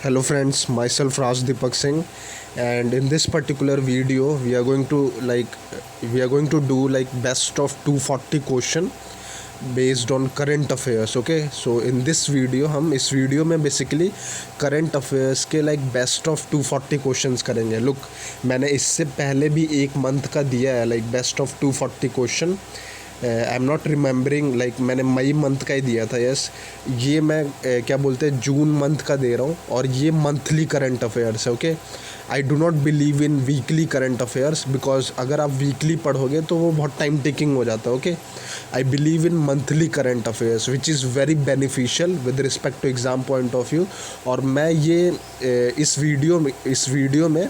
Hello friends, myself Raj Deepak Singh, and in this particular video we are going to do best of 240 question based on current affairs. Okay, so in this video हम इस video में basically current affairs के best of 240 questions करेंगे. Look, मैंने इससे पहले भी एक मंथ का दिया है best of 240 question. I am not remembering मैंने मई मंथ का ही दिया था. यस, ये मैं क्या बोलते हैं जून मंथ का दे रहा हूँ और ये मंथली करंट अफेयर्स है. Okay, I do not believe in weekly current affairs because अगर आप वीकली पढ़ोगे तो वो बहुत टाइम टेकिंग हो जाता है. Okay, I believe in monthly current affairs which is very beneficial with respect to exam point of view. और मैं ये इस वीडियो में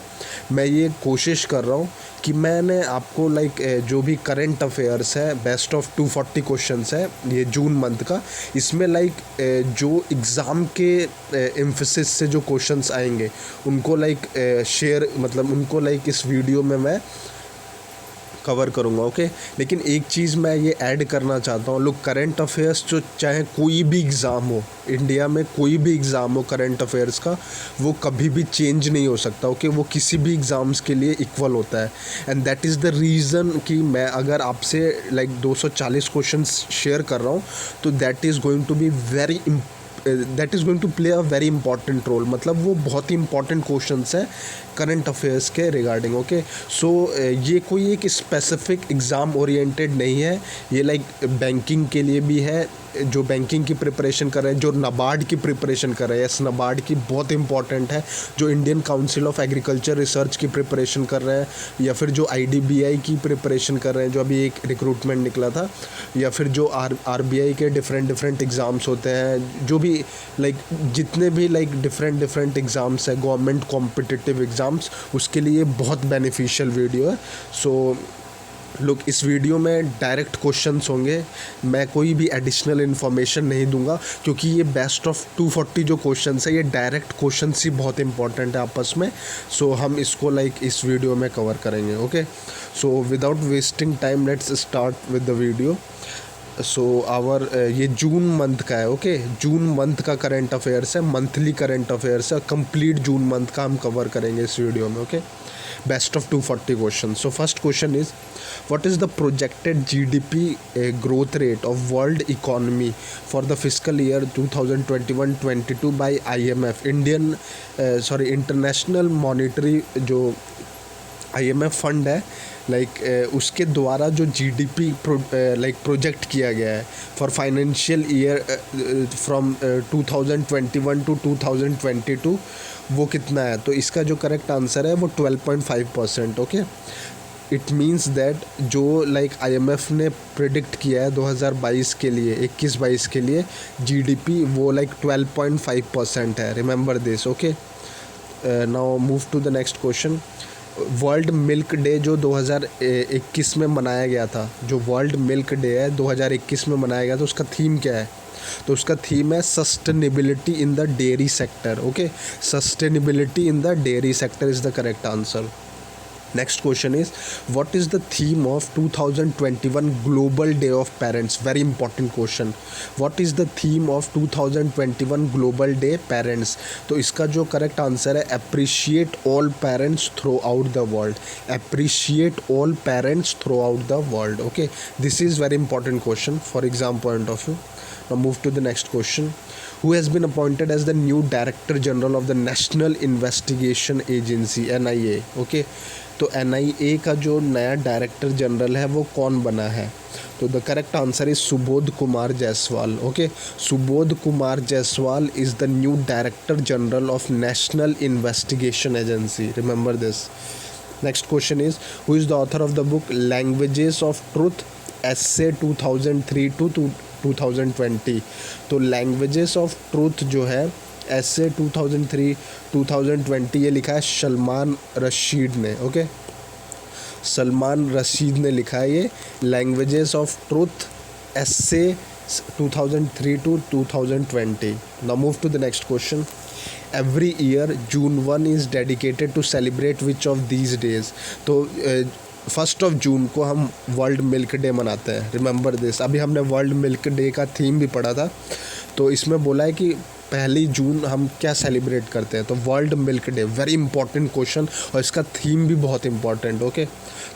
मैं ये कोशिश कर रहा हूँ कि मैंने आपको जो भी करंट अफेयर्स है बेस्ट ऑफ 240 क्वेश्चंस है ये जून मंथ का, इसमें जो एग्ज़ाम के एम्फसिस से जो क्वेश्चंस आएंगे उनको शेयर उनको इस वीडियो में मैं कवर करूँगा. ओके, लेकिन एक चीज़ मैं ये ऐड करना चाहता हूँ. लोग करंट अफेयर्स जो चाहे कोई भी एग्ज़ाम हो, इंडिया में कोई भी एग्ज़ाम हो करंट अफेयर्स का, वो कभी भी चेंज नहीं हो सकता. ओके, वो किसी भी एग्ज़ाम्स के लिए इक्वल होता है. And that is the reason कि मैं अगर आपसे 240 क्वेश्चन शेयर कर रहा हूँ तो that is going to play a very important role. मतलब वो बहुत ही इंपॉर्टेंट क्वेश्चंस हैं करंट अफेयर्स के रिगार्डिंग. ओके, सो ये कोई एक स्पेसिफिक एग्ज़ाम ओरिएंटेड नहीं है. ये बैंकिंग के लिए भी है, जो बैंकिंग की प्रिपरेशन कर रहे हैं, जो नाबार्ड की प्रिपरेशन कर रहे हैं. यस, नाबार्ड की बहुत इंपॉर्टेंट है. जो Indian council of agriculture research की प्रिपरेशन कर रहे हैं, या फिर जो IDBI की प्रिपरेशन कर रहे हैं, जो अभी एक रिक्रूटमेंट निकला था, या फिर जो RBI के डिफरेंट एग्ज़ाम्स होते हैं, जो भी जितने भी डिफरेंट एग्ज़ाम्स है, गवर्नमेंट कॉम्पिटिटिव एग्ज़ाम्स, उसके लिए बहुत बेनिफिशियल वीडियो है. सो लोग, इस वीडियो में डायरेक्ट क्वेश्चंस होंगे, मैं कोई भी एडिशनल इन्फॉर्मेशन नहीं दूंगा क्योंकि ये बेस्ट ऑफ 240 जो क्वेश्चंस है ये डायरेक्ट क्वेश्चंस ही बहुत इंपॉर्टेंट है आपस में. सो हम इसको इस वीडियो में कवर करेंगे. Okay, so without wasting time let's start with the video. So ये जून मंथ का है. ओके, जून मंथ का करंट अफेयर्स है, मंथली करंट अफेयर्स है. कंप्लीट जून मंथ का हम कवर करेंगे इस वीडियो में. Okay, best of 240 question. So first question is, what is the projected GDP growth rate of world economy for the fiscal year 2021-22 by IMF, international monetary जो IMF fund है, उसके द्वारा जो GDP प्रोजेक्ट किया गया है for financial year from 2021 to 2022, वो कितना है? तो इसका जो करेक्ट आंसर है वो 12.5%. ओके, इट मीन्स दैट जो IMF ने प्रिडिक्ट किया है 2022 के लिए, 21-22 के लिए GDP वो 12.5% है. Remember this. Okay, now move to the next question. World milk day जो 2021 में मनाया गया था, जो वर्ल्ड मिल्क डे है 2021 में मनाया गया था, उसका थीम क्या है? तो उसका थीम है sustainability in the dairy sector. Okay, sustainability in the dairy sector is the correct answer. Next question is, what is the theme of 2021 Global Day of Parents? Very important question. What is the theme of 2021 Global Day Parents? तो इसका जो correct answer है, appreciate all parents throughout the world. Appreciate all parents throughout the world. Okay, this is very important question for exam point of view. Now move to the next question. Who has been appointed as the new Director General of the National Investigation Agency, NIA? Okay, तो NIA का जो नया director general है वो कौन बना है? तो the correct answer is Subodh Kumar Jaiswal. Okay, Subodh Kumar Jaiswal is the new director general of national investigation agency. Remember this. Next question is, who is the author of the book languages of truth, essay 2003 to 2020? तो languages of truth जो है essay 2003-2020 ये लिखा है सलमान रशीद ने. Okay, Salman Rashid ने लिखा है ये languages of truth essay 2003 to 2020. Now move to the next question. Every year June 1 is dedicated to celebrate which of these days? तो 1 जून को हम वर्ल्ड मिल्क डे मनाते हैं. Remember this. अभी हमने वर्ल्ड मिल्क डे का थीम भी पढ़ा था, तो इसमें बोला है कि पहली जून हम क्या सेलिब्रेट करते हैं? तो world milk day, very important question, और इसका थीम भी बहुत इंपॉर्टेंट। ओके,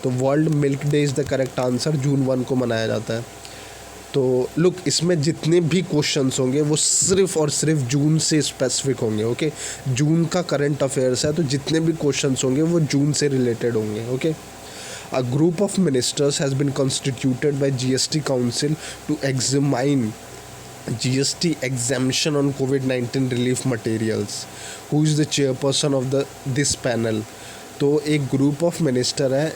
तो world milk day is the correct answer, जून 1 को मनाया जाता है। तो लुक, इसमें जितने भी क्वेश्चंस होंगे वो सिर्फ और सिर्फ जून से स्पेसिफिक होंगे। ओके, जून का करंट अफेयर्स है, तो जितने भी क्वेश्चंस होंगे वो जून से रिलेटेड होंगे। Okay, a group of ministers has been constituted by GST Council to examine GST exemption on COVID-19 relief materials. Who is the chairperson of this panel? तो एक ग्रुप ऑफ मिनिस्टर है,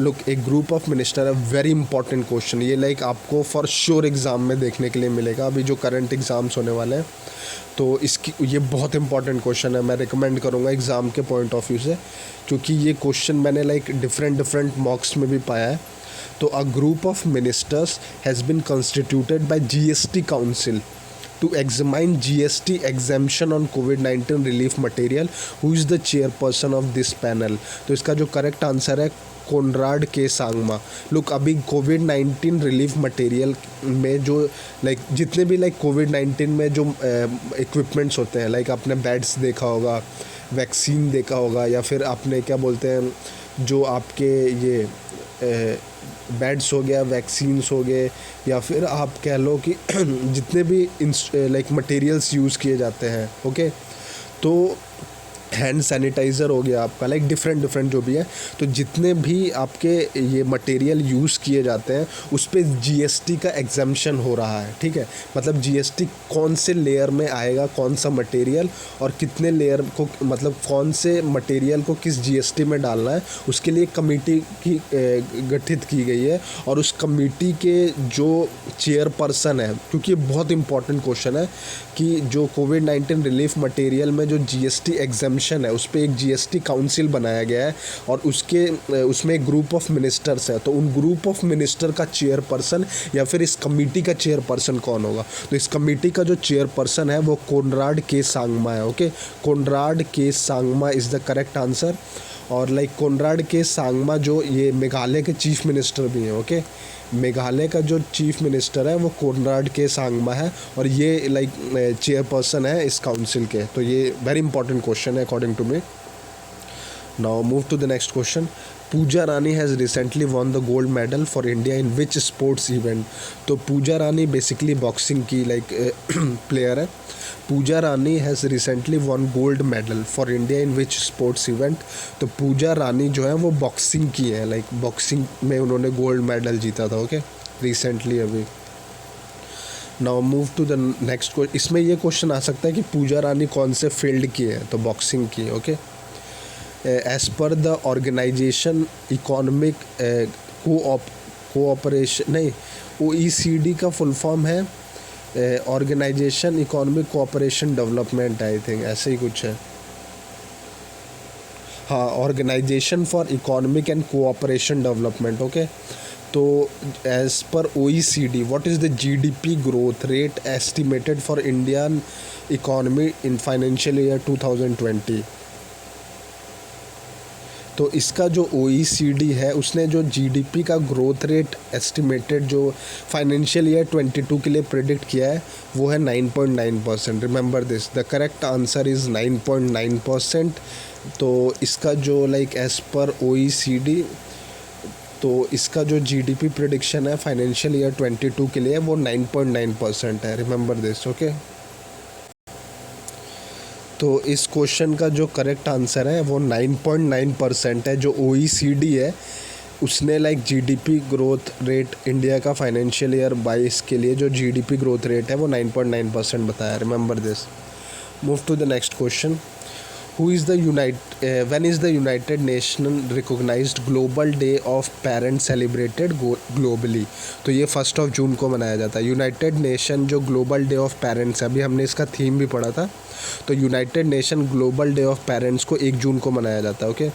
look एक group of minister है, very important question ये, like आपको for sure exam में देखने के लिए मिलेगा, अभी जो करंट एग्ज़ाम्स होने वाले हैं। तो इसकी ये बहुत इंपॉर्टेंट क्वेश्चन है, मैं रिकमेंड करूँगा एग्ज़ाम के पॉइंट ऑफ व्यू से, क्योंकि ये क्वेश्चन मैंने लाइक डिफरेंट मॉक्स में भी पाया है। तो a group of ministers has been constituted by GST council to examine GST exemption on COVID-19 relief material. Who is the chairperson of this panel? तो इसका जो करेक्ट आंसर है कोनराड के सांगमा। लुक, अभी कोविड-19 रिलीफ मटेरियल में जो like जितने भी लाइक कोविड-19 में जो इक्विपमेंट्स होते हैं, लाइक आपने बेड्स देखा होगा, वैक्सीन देखा होगा, या फिर आपने क्या बोलते हैं जो आपके ये बेड्स हो गया, वैक्सीन्स हो गए, या फिर आप कह लो कि जितने भी लाइक मटेरियल्स यूज़ किए जाते हैं। ओके, तो हैंड सैनिटाइज़र हो गया आपका, लाइक डिफरेंट जो भी है, तो जितने भी आपके ये मटेरियल यूज़ किए जाते हैं उस पर GST का एग्जम्पशन हो रहा है। ठीक है, मतलब GST कौन से लेयर में आएगा, कौन सा मटेरियल और कितने लेयर को, मतलब कौन से मटेरियल को किस GST में डालना है, उसके लिए कमेटी की गठित की गई है। और उस कमेटी के जो चेयरपर्सन है, क्योंकि ये बहुत इंपॉर्टेंट क्वेश्चन है कि जो कोविड-19 रिलीफ मटेरियल में जो GST एग्जम्पशन है उस पर एक GST काउंसिल बनाया गया है, और उसमें एक ग्रुप ऑफ मिनिस्टर्स है। तो उन ग्रुप ऑफ मिनिस्टर का चेयरपर्सन या फिर इस कमेटी का चेयरपर्सन कौन होगा? तो इस कमेटी का जो चेयरपर्सन है वो कोनराड के सांगमा है। ओके, कोनराड के Sangma is the correct answer. और लाइक कोनराड के सांगमा जो ये मेघालय के चीफ मिनिस्टर भी हैं। ओके, मेघालय का जो चीफ मिनिस्टर है वो कोनराड के सांगमा है, और ये लाइक चेयरपर्सन है इस काउंसिल के। तो ये वेरी इंपॉर्टेंट क्वेश्चन है according to me. Now move to the next question. Pooja Rani has recently won the gold medal for India in which sports event? तो पूजा रानी बेसिकली बॉक्सिंग की लाइक प्लेयर है। Pooja Rani has recently won gold medal for India in which sports event? तो पूजा रानी जो है वो boxing की है, like boxing में उन्होंने गोल्ड मेडल जीता था। ओके, रिसेंटली अभी। Now move to the next question. इसमें ये क्वेश्चन आ सकता है कि पूजा रानी कौन से फील्ड की है? तो बॉक्सिंग की। Okay, as per the organisation economic cooperation, नहीं, OECD का फुल फॉर्म है organisation economic cooperation development, I think ऐसे ही कुछ है। हाँ, organisation for economic and cooperation development. Okay, तो as per OECD what is the GDP growth rate estimated for Indian economy in financial year 2020? तो इसका जो OECD है उसने जो GDP का ग्रोथ रेट एस्टिमेटेड जो फाइनेंशियल ईयर 22 के लिए प्रेडिक्ट किया है वो है 9.9%। Remember this, the correct answer is 9.9%। तो इसका जो लाइक एज पर OECD, तो इसका जो GDP प्रेडिक्शन है फाइनेंशियल ईयर 22 के लिए वो 9.9% है। Remember this. ओके, तो इस क्वेश्चन का जो करेक्ट आंसर है वो 9.9% है। जो OECD है उसने like GDP growth rate India का फाइनेंशियल ईयर 22 के लिए जो GDP ग्रोथ रेट है वो 9.9% बताया। Remember this. Move to the next question. when is the United Nations recognized Global Day of Parents celebrated globally? तो ये 1 जून को मनाया जाता है। यूनाइटेड नेशन जो ग्लोबल डे ऑफ पेरेंट्स है, अभी हमने इसका थीम भी पढ़ा था, तो united Nation global day of parents को 1 जून को मनाया जाता है। Okay,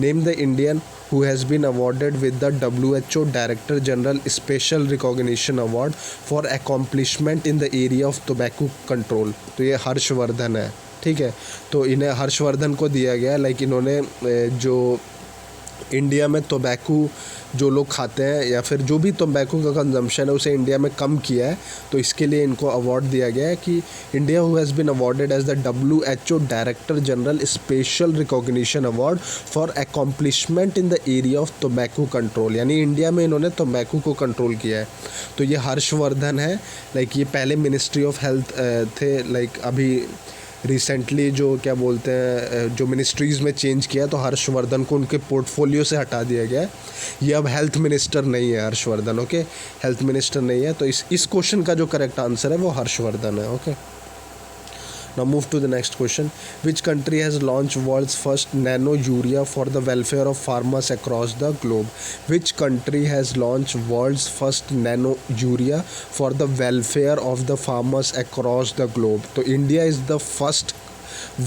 name the Indian who has been awarded with the WHO Director General Special Recognition Award for accomplishment in the area of tobacco control? तो ये हर्षवर्धन है। ठीक है, तो इन्हें हर्षवर्धन को दिया गया, लाइक इन्होंने जो इंडिया में टोबैको जो लोग खाते हैं या फिर जो भी टोबैको का कंजम्पशन है उसे इंडिया में कम किया है, तो इसके लिए इनको अवार्ड दिया गया है कि India who has been awarded as the WHO director general special recognition award for accomplishment in the area of tobacco control, यानी इंडिया में इन्होंने टोबैको को कंट्रोल किया है। तो ये हर्षवर्धन है, लाइक ये पहले मिनिस्ट्री ऑफ हेल्थ थे, लाइक अभी रिसेंटली जो क्या बोलते हैं जो मिनिस्ट्रीज़ में चेंज किया तो हर्षवर्धन को उनके पोर्टफोलियो से हटा दिया गया है। ये अब हेल्थ मिनिस्टर नहीं है हर्षवर्धन, ओके, हेल्थ मिनिस्टर नहीं है। तो इस क्वेश्चन का जो करेक्ट आंसर है वो हर्षवर्धन है, okay. Now move to the next question. Which country has launched world's first nano urea for the welfare of farmers across the globe? Which country has launched world's first nano urea for the welfare of the farmers across the globe? So India is the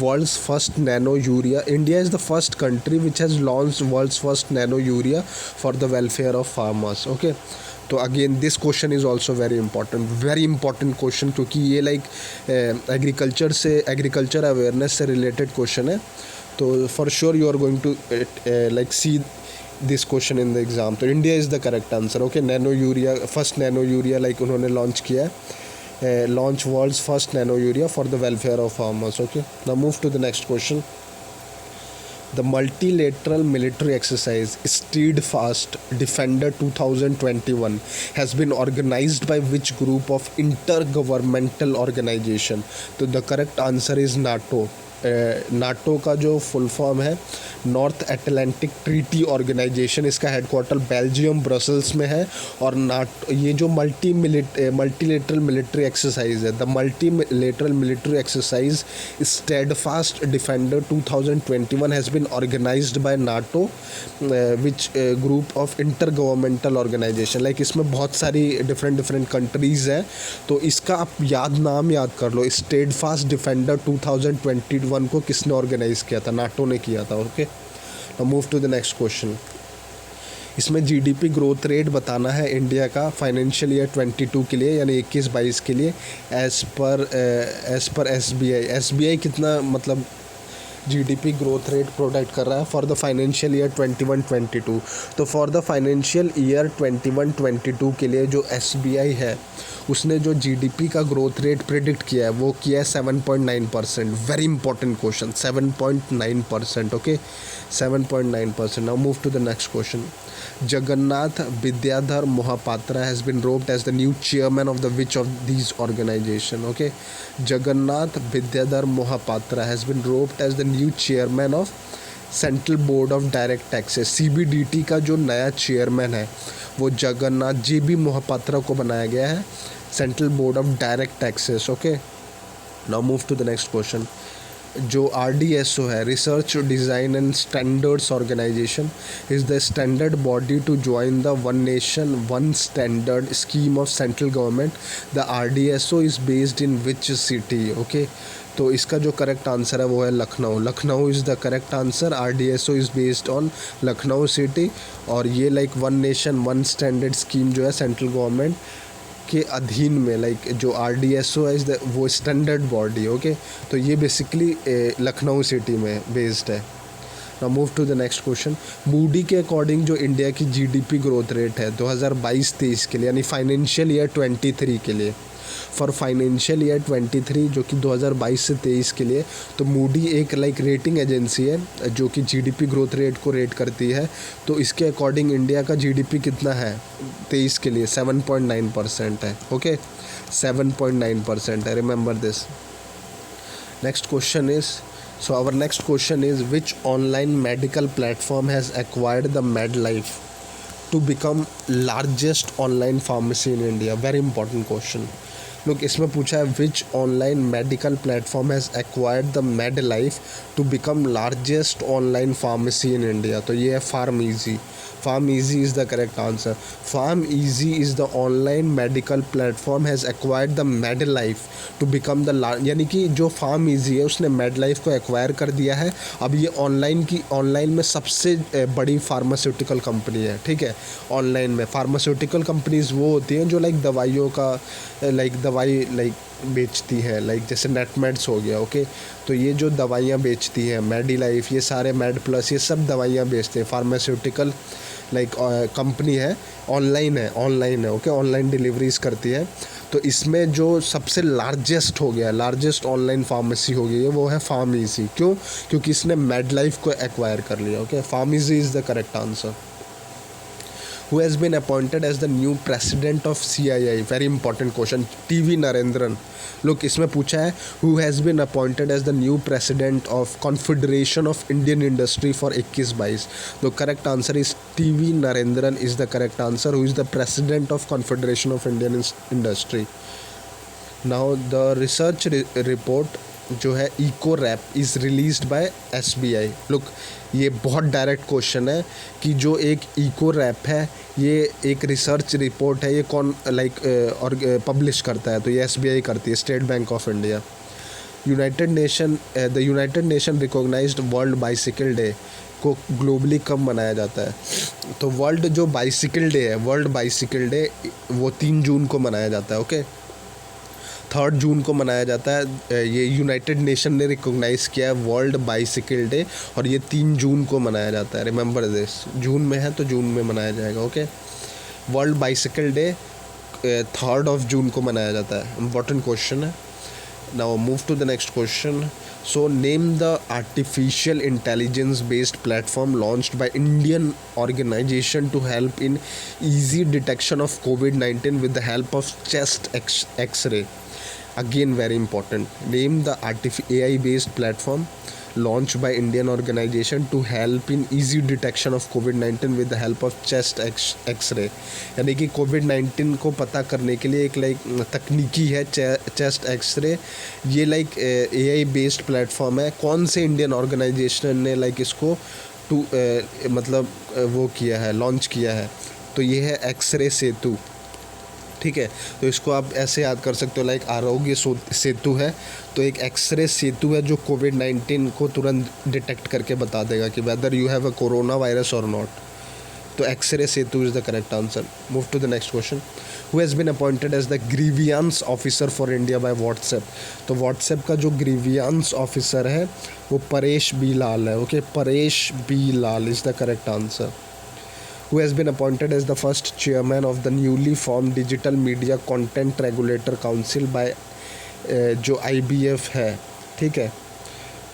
world's first nano urea. India is the first country which has launched world's first nano urea for the welfare of farmers, okay. तो again this question is also very important question, क्योंकि ये like agriculture awareness से related question है। तो for sure you are going to like see this question in the exam. तो India is the correct answer, okay. Nano urea, first nano urea like उन्होंने launch किया है, launch world's first nano urea for the welfare of farmers, okay. Now move to the next question. The multilateral military exercise Steadfast Defender 2021 has been organized by which group of intergovernmental organization? तो the correct answer is NATO. NATO का जो full form है North Atlantic Treaty Organisation, इसका headquarter Belgium Brussels में है। और ये जो मल्टीलेटरल मिलिट्री एक्सरसाइज है, the multilateral military exercise Steadfast Defender 2021 has been organised by NATO which group of intergovernmental organisation. Like इसमें बहुत सारी डिफरेंट कंट्रीज़ हैं, तो इसका आप नाम याद कर लो। स्टेडफास्ट डिफेंडर 2021 को किसने ऑर्गेनाइज किया था? नाटो ने किया था, okay. Now move to the next question. इसमें जीडीपी ग्रोथ रेट बताना है इंडिया का फाइनेंशियल ईयर 22 के लिए, यानी 21-22 के लिए एज पर एसबीआई कितना मतलब जीडीपी ग्रोथ रेट प्रोडक्ट कर रहा है फॉर द फाइनेंशियल ईयर 21-22। तो फॉर द फाइनेंशियल ईयर 21-22 के लिए जो एसबीआई है उसने जो जीडीपी का ग्रोथ रेट प्रिडिक्ट किया है वो किया है 7.9%। Very important question, 7.9%, okay, 7.9%. Now move to the next question. Jagannath Vidyadhar Mohapatra has been roped as the new chairman of the which of these organization? Okay, Jagannath Vidyadhar Mohapatra has been roped as the new chairman of central Board of Direct taxes, CBDT का जो नया chairman है वो Jagannath JB Mohapatra को बनाया गया है, Central Board of Direct Taxes, okay. Now move to the next question. जो RDSO है, Research Design and Standards Organisation, is the standard body to join the one nation one standard scheme of central government. The RDSO is based in which city? Okay, तो इसका जो correct answer है वो है Lucknow. Lucknow is the correct answer. RDSO is based on Lucknow city. और ये like one nation one standard scheme जो है सेंट्रल गवर्नमेंट के अधीन में, लाइक जो RDSO है इज़ द वो स्टैंडर्ड बॉडी, ओके. तो ये बेसिकली लखनऊ सिटी में बेस्ड है. Now move to the next question. Moody के अकॉर्डिंग जो इंडिया की जीडीपी ग्रोथ रेट है 2022-23 के लिए, यानी फाइनेंशियल ईयर 23 के लिए, फॉर फाइनेंशियल ईयर 23 जो कि 2022 से 23 के लिए, तो मूडी एक लाइक रेटिंग एजेंसी है जो कि जीडीपी ग्रोथ रेट को रेट करती है. तो इसके अकॉर्डिंग इंडिया का जीडीपी कितना है 23 के लिए? 7.9% है, ओके, 7.9% है. Remember this. Next question is, so our next question is, which online medical platform has acquired the MedLife to become largest online pharmacy in India? Very important question. Look, इसमें पूछा है which online medical platform has acquired the MedLife to become largest online pharmacy in India. तो ये है PharmEasy. PharmEasy is the correct answer. PharmEasy is the online medical platform has acquired the MedLife to become the यानी कि जो PharmEasy है उसने MedLife को acquire कर दिया है. अब ये ऑनलाइन में सबसे बड़ी फार्मास्यूटिकल कंपनी है, ठीक है. ऑनलाइन में फार्मास्यूटिकल कंपनीज वो होती हैं जो लाइक दवाइयों दवाई लाइक बेचती हैं, लाइक जैसे नेटमेड्स हो गया, ओके। तो ये जो दवाइयाँ बेचती हैं, मेडी लाइफ, ये सारे मेड प्लस, ये सब दवाइयाँ बेचते हैं। फार्मास्यूटिकल लाइक कंपनी है, ऑनलाइन है, ओके, ऑनलाइन डिलीवरीज करती है। तो इसमें जो सबसे लार्जेस्ट हो गया, लार्जेस्ट ऑनलाइन फार्मेसी हो गई है, वो है फार्मेसी। क्यों? क्योंकि इसने मेड लाइफ को एक्वायर कर लिया, okay. Pharmacy is the correct answer. Who has been appointed as the new president of CII? Very important question. TV Narendran. Look, इसमें पूछा है who has been appointed as the new president of Confederation of Indian Industry for 21-22. The correct answer is TV Narendran is the correct answer, who is the president of Confederation of Indian Industry. Now the research report जो है Ecowrap is released by SBI. Look, ये बहुत direct question है कि जो एक eco rap है, ये एक रिसर्च रिपोर्ट है, ये कौन लाइक और पब्लिश करता है? तो ये SBI करती है, State Bank of India. The United Nation recognised world bicycle day को ग्लोबली कब मनाया जाता है? तो वर्ल्ड जो बाइसिकल डे है, वर्ल्ड बाइसिकल डे, वो 3 जून को मनाया जाता है, ओके। 3 जून को मनाया जाता है। ये यूनाइटेड नेशन ने रिकॉग्नाइज़ किया है वर्ल्ड बाइसिकल डे, और ये 3 जून को मनाया जाता है। रिमेंबर दिस, जून में है तो जून में मनाया जाएगा, ओके। वर्ल्ड बाइसिकल डे 3 जून को मनाया जाता है। इंपॉर्टेंट क्वेश्चन है। Now move to the next question. So name the artificial intelligence based platform launched by Indian organization to help in easy detection of COVID-19 with the help of chest X-ray. Again very important. Name the AI based platform launched by Indian organization to help in easy detection of COVID-19 with the help of chest X-ray. यानी कि COVID-19 को पता करने के लिए एक like तकनीकी है चेस्ट एक्सरे। ये लाइक AI बेस्ड प्लेटफॉर्म है। कौन से इंडियन ऑर्गेनाइजेशन ने लाइक इसको मतलब वो किया है, लॉन्च किया है? तो ये है एक्सरे सेतु, ठीक है। तो इसको आप ऐसे याद कर सकते हो, लाइक आरोग्य सेतु है तो एक एक्सरे सेतु है जो COVID-19 को तुरंत डिटेक्ट करके बता देगा कि whether you have a corona virus और नॉट। तो एक्सरे सेतु is the correct answer. Move to the next question. Who has been appointed as the grievance officer for India by WhatsApp. तो व्हाट्सएप का जो ग्रीवियंस ऑफिसर है वो Paresh B Lal है. Okay, Paresh B Lal is the correct answer. Who has been appointed as the first chairman of the newly formed Digital Media Content Regulator Council by जो IBF है, ठीक है.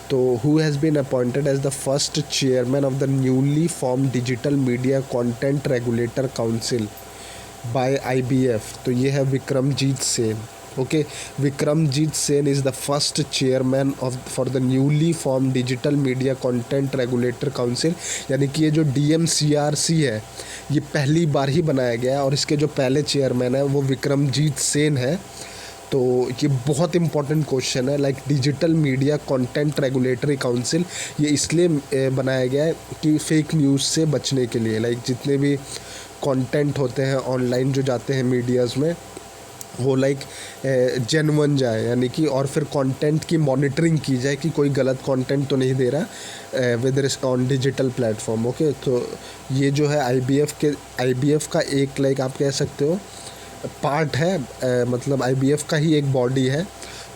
तो who has been appointed as the first chairman of the newly formed Digital Media Content Regulator Council by IBF. तो ये है Vikramjit Sen. Okay, Vikramjit Sen is the first chairman for the newly formed Digital Media Content Regulator Council. यानी कि ये जो DMCRC है ये पहली बार ही बनाया गया है और इसके जो पहले चेयरमैन है वो विक्रमजीत सेन है. तो ये बहुत इंपॉर्टेंट क्वेश्चन है. Like digital media content regulatory council ये इसलिए बनाया गया है कि फेक न्यूज़ से बचने के लिए. लाइक जितने भी कंटेंट होते हैं ऑनलाइन जो जाते हैं मीडियाज़ में वो लाइक जेन्युइन जाए, यानी कि और फिर कंटेंट की मॉनिटरिंग की जाए कि कोई गलत कंटेंट तो नहीं दे रहा with risk on digital platform. Okay, तो ये जो है IBF का एक लाइक आप कह सकते हो पार्ट है, मतलब IBF का ही एक बॉडी है.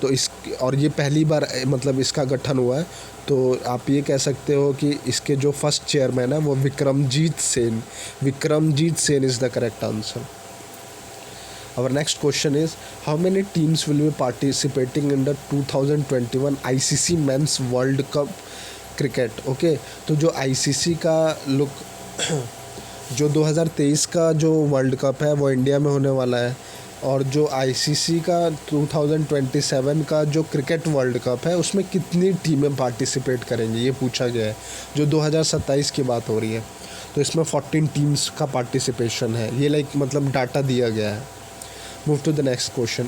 तो इस और ये पहली बार मतलब इसका गठन हुआ है. तो आप ये कह सकते हो कि इसके जो फर्स्ट चेयरमैन है वो Vikramjit Sen is the correct answer. Our next question is, how many teams will be participating in the 2021 ICC Men's World Cup Cricket? Okay, तो जो ICC का जो 2023 का जो वर्ल्ड कप है वो इंडिया में होने वाला है और जो ICC का 2027 का जो क्रिकेट वर्ल्ड कप है उसमें कितनी टीमें पार्टिसिपेट करेंगी ये पूछा गया है. जो 2027 की बात हो रही है तो इसमें 14 टीम्स का पार्टिसिपेशन है. ये लाइक मतलब डाटा दिया गया है. Move to the next question.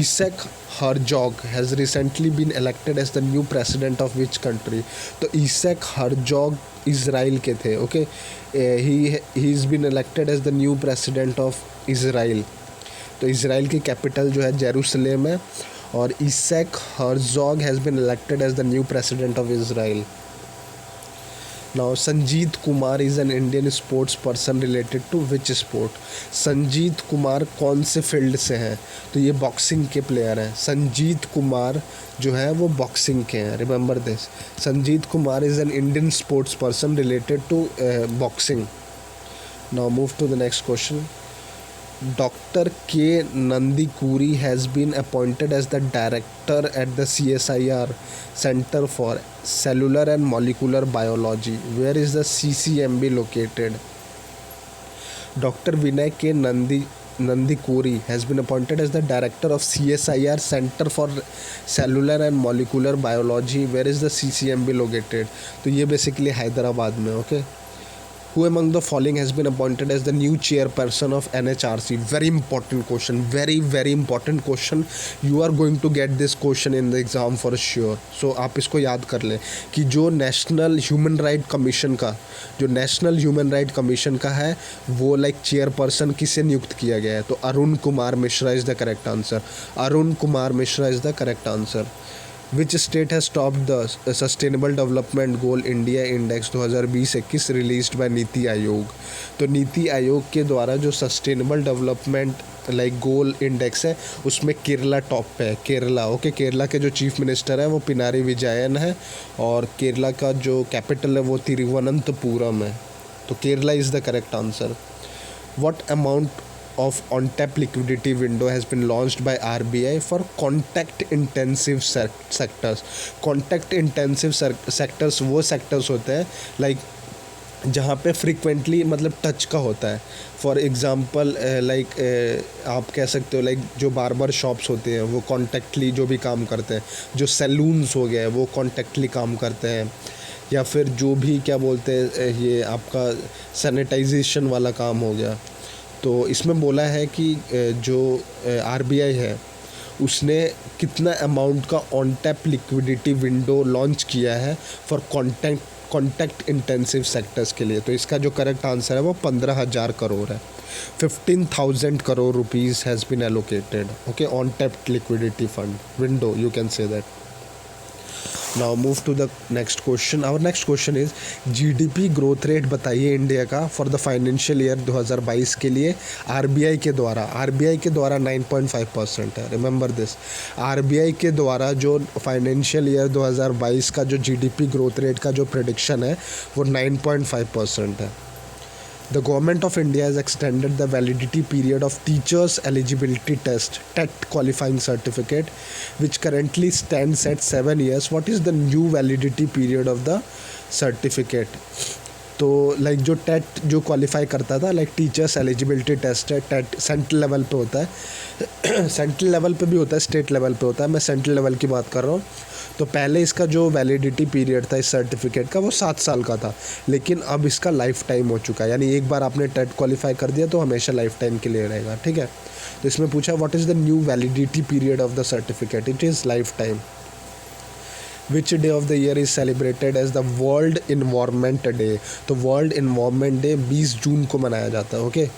Isaac Herzog has recently been elected as the new president of which country? तो Isaac Herzog इसराइल के थे. Okay, he's been elected as the new president of Israel. तो Israel की capital जो है Jerusalem है और Isaac Herzog has been elected as the new president of Israel. Now Sanjeet Kumar is an Indian sports person related to which sport? Sanjeet Kumar कौन से field से हैं? तो ये बॉक्सिंग के प्लेयर हैं। संजीत कुमार जो है वो बॉक्सिंग के हैं, remember this. Sanjeet Kumar is an Indian sports person related to boxing. Now move to the next question. Dr. K. Nandikuri has been appointed as the director at the CSIR Center for Cellular and Molecular Biology. Where is the CCMB located? Dr. Vinay K. Nandikuri has been appointed as the director of CSIR Center for Cellular and Molecular Biology. Where is the CCMB located? तो ये basically Hyderabad में, okay. Who among the following has been appointed as the new chairperson of NHRC? Very important question, very important question. You are going to get this question in the exam for sure. So आप इसको याद कर लें कि जो national human right commission का है वो लाइक चेयरपर्सन किसे नियुक्त किया गया है? तो Arun Kumar Mishra is the correct answer. Arun Kumar Mishra is the correct answer. Which state has topped the Sustainable Development Goal India Index 2020-21 released by NITI Aayog? तो नीति आयोग के द्वारा जो सस्टेनेबल डेवलपमेंट लाइक गोल इंडेक्स है उसमें केरला टॉप पे है। केरला, ओके। केरला के जो चीफ मिनिस्टर है वो पिनारी विजयन है और केरला का जो कैपिटल है वो तिरुवनंतपुरम है। तो Kerala is the correct answer. What amount of on-tap liquidity window has been launched by RBI for contact-intensive sectors? Contact-intensive sectors वो sectors होते हैं लाइक जहाँ पे फ्रिक्वेंटली मतलब टच का होता है। फॉर एग्ज़ाम्पल लाइक आप कह सकते हो लाइक जो बार्बर शॉप्स होते हैं वो कॉन्टेक्टली जो भी काम करते हैं, जो सैलून्स हो गए वो कॉन्टेक्टली काम करते हैं, या फिर जो भी क्या बोलते हैं ये आपका सैनिटाइजेशन वाला काम हो गया। तो इसमें बोला है कि जो RBI है उसने कितना अमाउंट का on tap liquidity window launch किया है फॉर कॉन्टैक्ट इंटेंसिव सेक्टर्स के लिए। तो इसका जो करेक्ट आंसर है वो 15,000 करोड़ है। 15,000 crore rupees has been allocated, okay, on tapped liquidity fund window, you can say that. Now move to the next question. Our next question is GDP growth rate बताइए India का for the financial year 2022 के लिए RBI के द्वारा 9.5% है। Remember this, RBI के द्वारा जो फाइनेंशियल ईयर 2022 का जो GDP ग्रोथ रेट का जो प्रेडिक्शन है वो 9.5% है। The Government of India has extended the validity period of Teachers Eligibility Test (TET) qualifying certificate, which currently stands at 7 years. What is the new validity period of the certificate? तो like जो TET जो qualify करता था like teachers eligibility test है, TET central level पे होता है central level पे भी होता है, स्टेट लेवल पे होता है, मैं सेंट्रल लेवल की बात कर रहा हूँ। तो पहले इसका जो वैलिडिटी पीरियड था इस सर्टिफिकेट का वो 7 साल का था, लेकिन अब इसका लाइफ टाइम हो चुका है, यानी एक बार आपने टेट क्वालिफाई कर दिया तो हमेशा लाइफ टाइम के लिए रहेगा, ठीक है। तो इसमें पूछा what is the new validity period of the certificate? It is lifetime. Which day of the year is celebrated as the world environment day? तो वर्ल्ड इन्वायरमेंट डे 20 जून को मनाया जाता है, okay.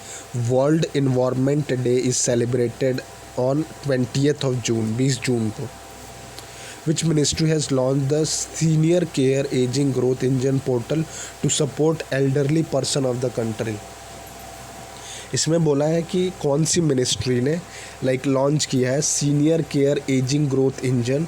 World environment day is celebrated on 20th of June, 20 जून को। Which ministry has launched the Senior Care Aging Growth Engine portal to support elderly person of the country? इसमें बोला है कि कौन सी मिनिस्ट्री ने लाइक लॉन्च किया है senior care ageing growth engine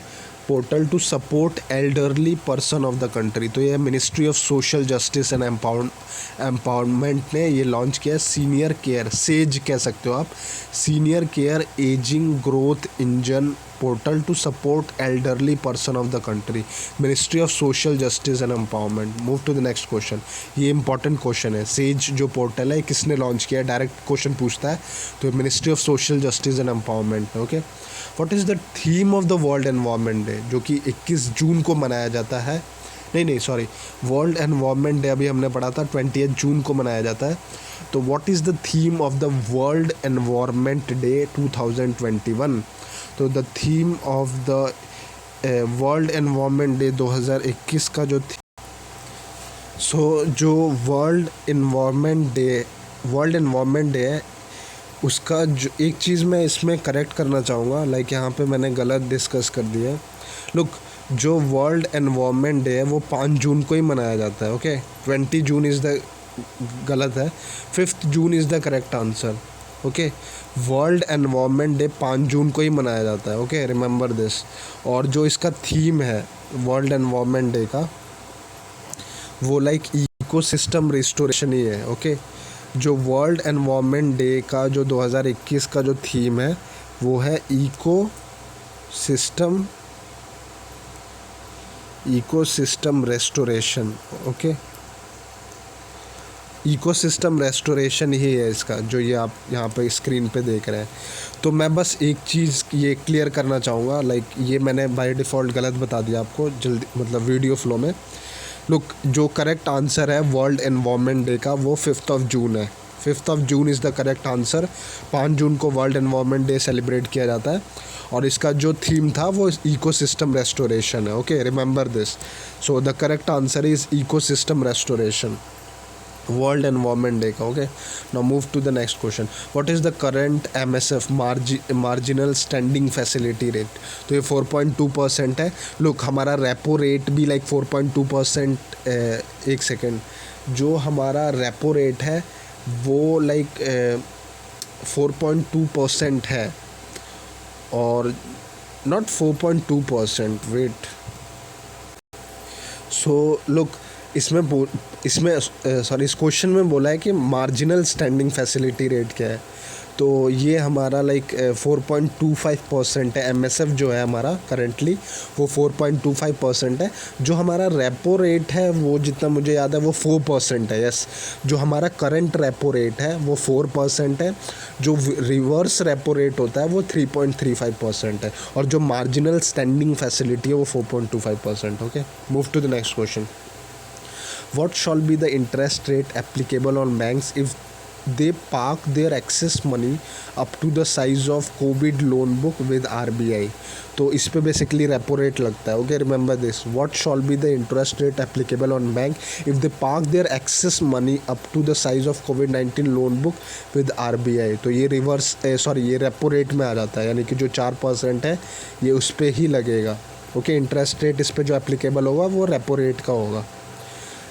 portal to support elderly person of the country. तो ये ministry of social justice and empowerment ने ये लॉन्च किया है सीनियर केयर, सेज कह सकते हो आप, senior care ageing growth engine portal to support elderly person of the country, ministry of social justice and empowerment. Move to the next question. ये इंपॉर्टेंट क्वेश्चन है, सेज जो पोर्टल है किसने launch किया है, डायरेक्ट क्वेश्चन पूछता है, तो ministry of social justice and empowerment, okay. What is the theme of the world environment day जो कि 21 जून को मनाया जाता है? नहीं सॉरी, वर्ल्ड एनवायरनमेंट डे अभी हमने पढ़ा था 20 जून को मनाया जाता है। तो what is the theme of the world environment day 2021? तो the theme of the world environment day 2021 का जो जो वर्ल्ड एनवायरनमेंट डे है उसका जो एक चीज़ मैं इसमें करेक्ट करना चाहूँगा, लाइक यहाँ पे मैंने गलत डिस्कस कर दिया। लुक, जो वर्ल्ड एनवायरनमेंट डे है वो 5 जून को ही मनाया जाता है, ओके। 20 जून इज़ द गलत है, 5 June is the correct answer, okay. World environment day 5 जून को ही मनाया जाता है, ओके, रिमेंबर दिस। और जो इसका थीम है वर्ल्ड एनवायरनमेंट डे का, वो लाइक इकोसिस्टम रिस्टोरेशन ही है, ओके। जो वर्ल्ड एनवायरनमेंट डे का जो 2021 का जो थीम है वो है ecosystem restoration, okay. Ecosystem restoration ही है इसका, जो ये आप यहाँ पे स्क्रीन पे देख रहे हैं। तो मैं बस एक चीज़ ये क्लियर करना चाहूँगा, लाइक ये मैंने बाय डिफ़ॉल्ट गलत बता दिया आपको जल्दी, मतलब वीडियो फ्लो में। लुक, जो करेक्ट आंसर है वर्ल्ड एनवायरनमेंट डे का वो 5 जून है। 5 June is the correct answer. 5 जून को वर्ल्ड एनवायरनमेंट डे सेलिब्रेट किया जाता है और इसका जो थीम था वो इकोसिस्टम रेस्टोरेशन है, okay, remember this. So the correct answer is ecosystem restoration, World environment Day का, okay. Now move to the next question. What is the current MSF marginal standing facility rate? तो ये 4.2% है। Look, हमारा repo rate भी like 4.2%, एक second, जो हमारा repo rate है वो लाइक 4.2% है, और नॉट 4.2%, वेट। सो लुक, इसमें सॉरी, इस क्वेश्चन में बोला है कि मार्जिनल स्टैंडिंग फैसिलिटी रेट क्या है। तो ये हमारा लाइक 4.25% है। MSF जो है हमारा करंटली वो 4.25% है। जो हमारा रेपो रेट है वो जितना मुझे याद है वो 4% है, यस। जो हमारा करंट रेपो रेट है वो 4% है। जो रिवर्स रेपो रेट होता है वो 3.35% है, और जो मार्जिनल स्टैंडिंग फैसिलिटी है वो 4.25%, okay. Move to the next question. What shall be the interest rate applicable on banks if they park their excess money up to the size of COVID loan book with RBI? तो इस पे basically repo rate लगता है, okay, remember this. What shall be the interest rate applicable on bank if they park their excess money up to the size of COVID-19 loan book with RBI? तो ये reverse ये repo rate में आ जाता है, यानी कि जो 4% है ये उस पर ही लगेगा, ओके। इंटरेस्ट रेट इस पर जो एप्लीकेबल होगा वो रेपो रेट का होगा।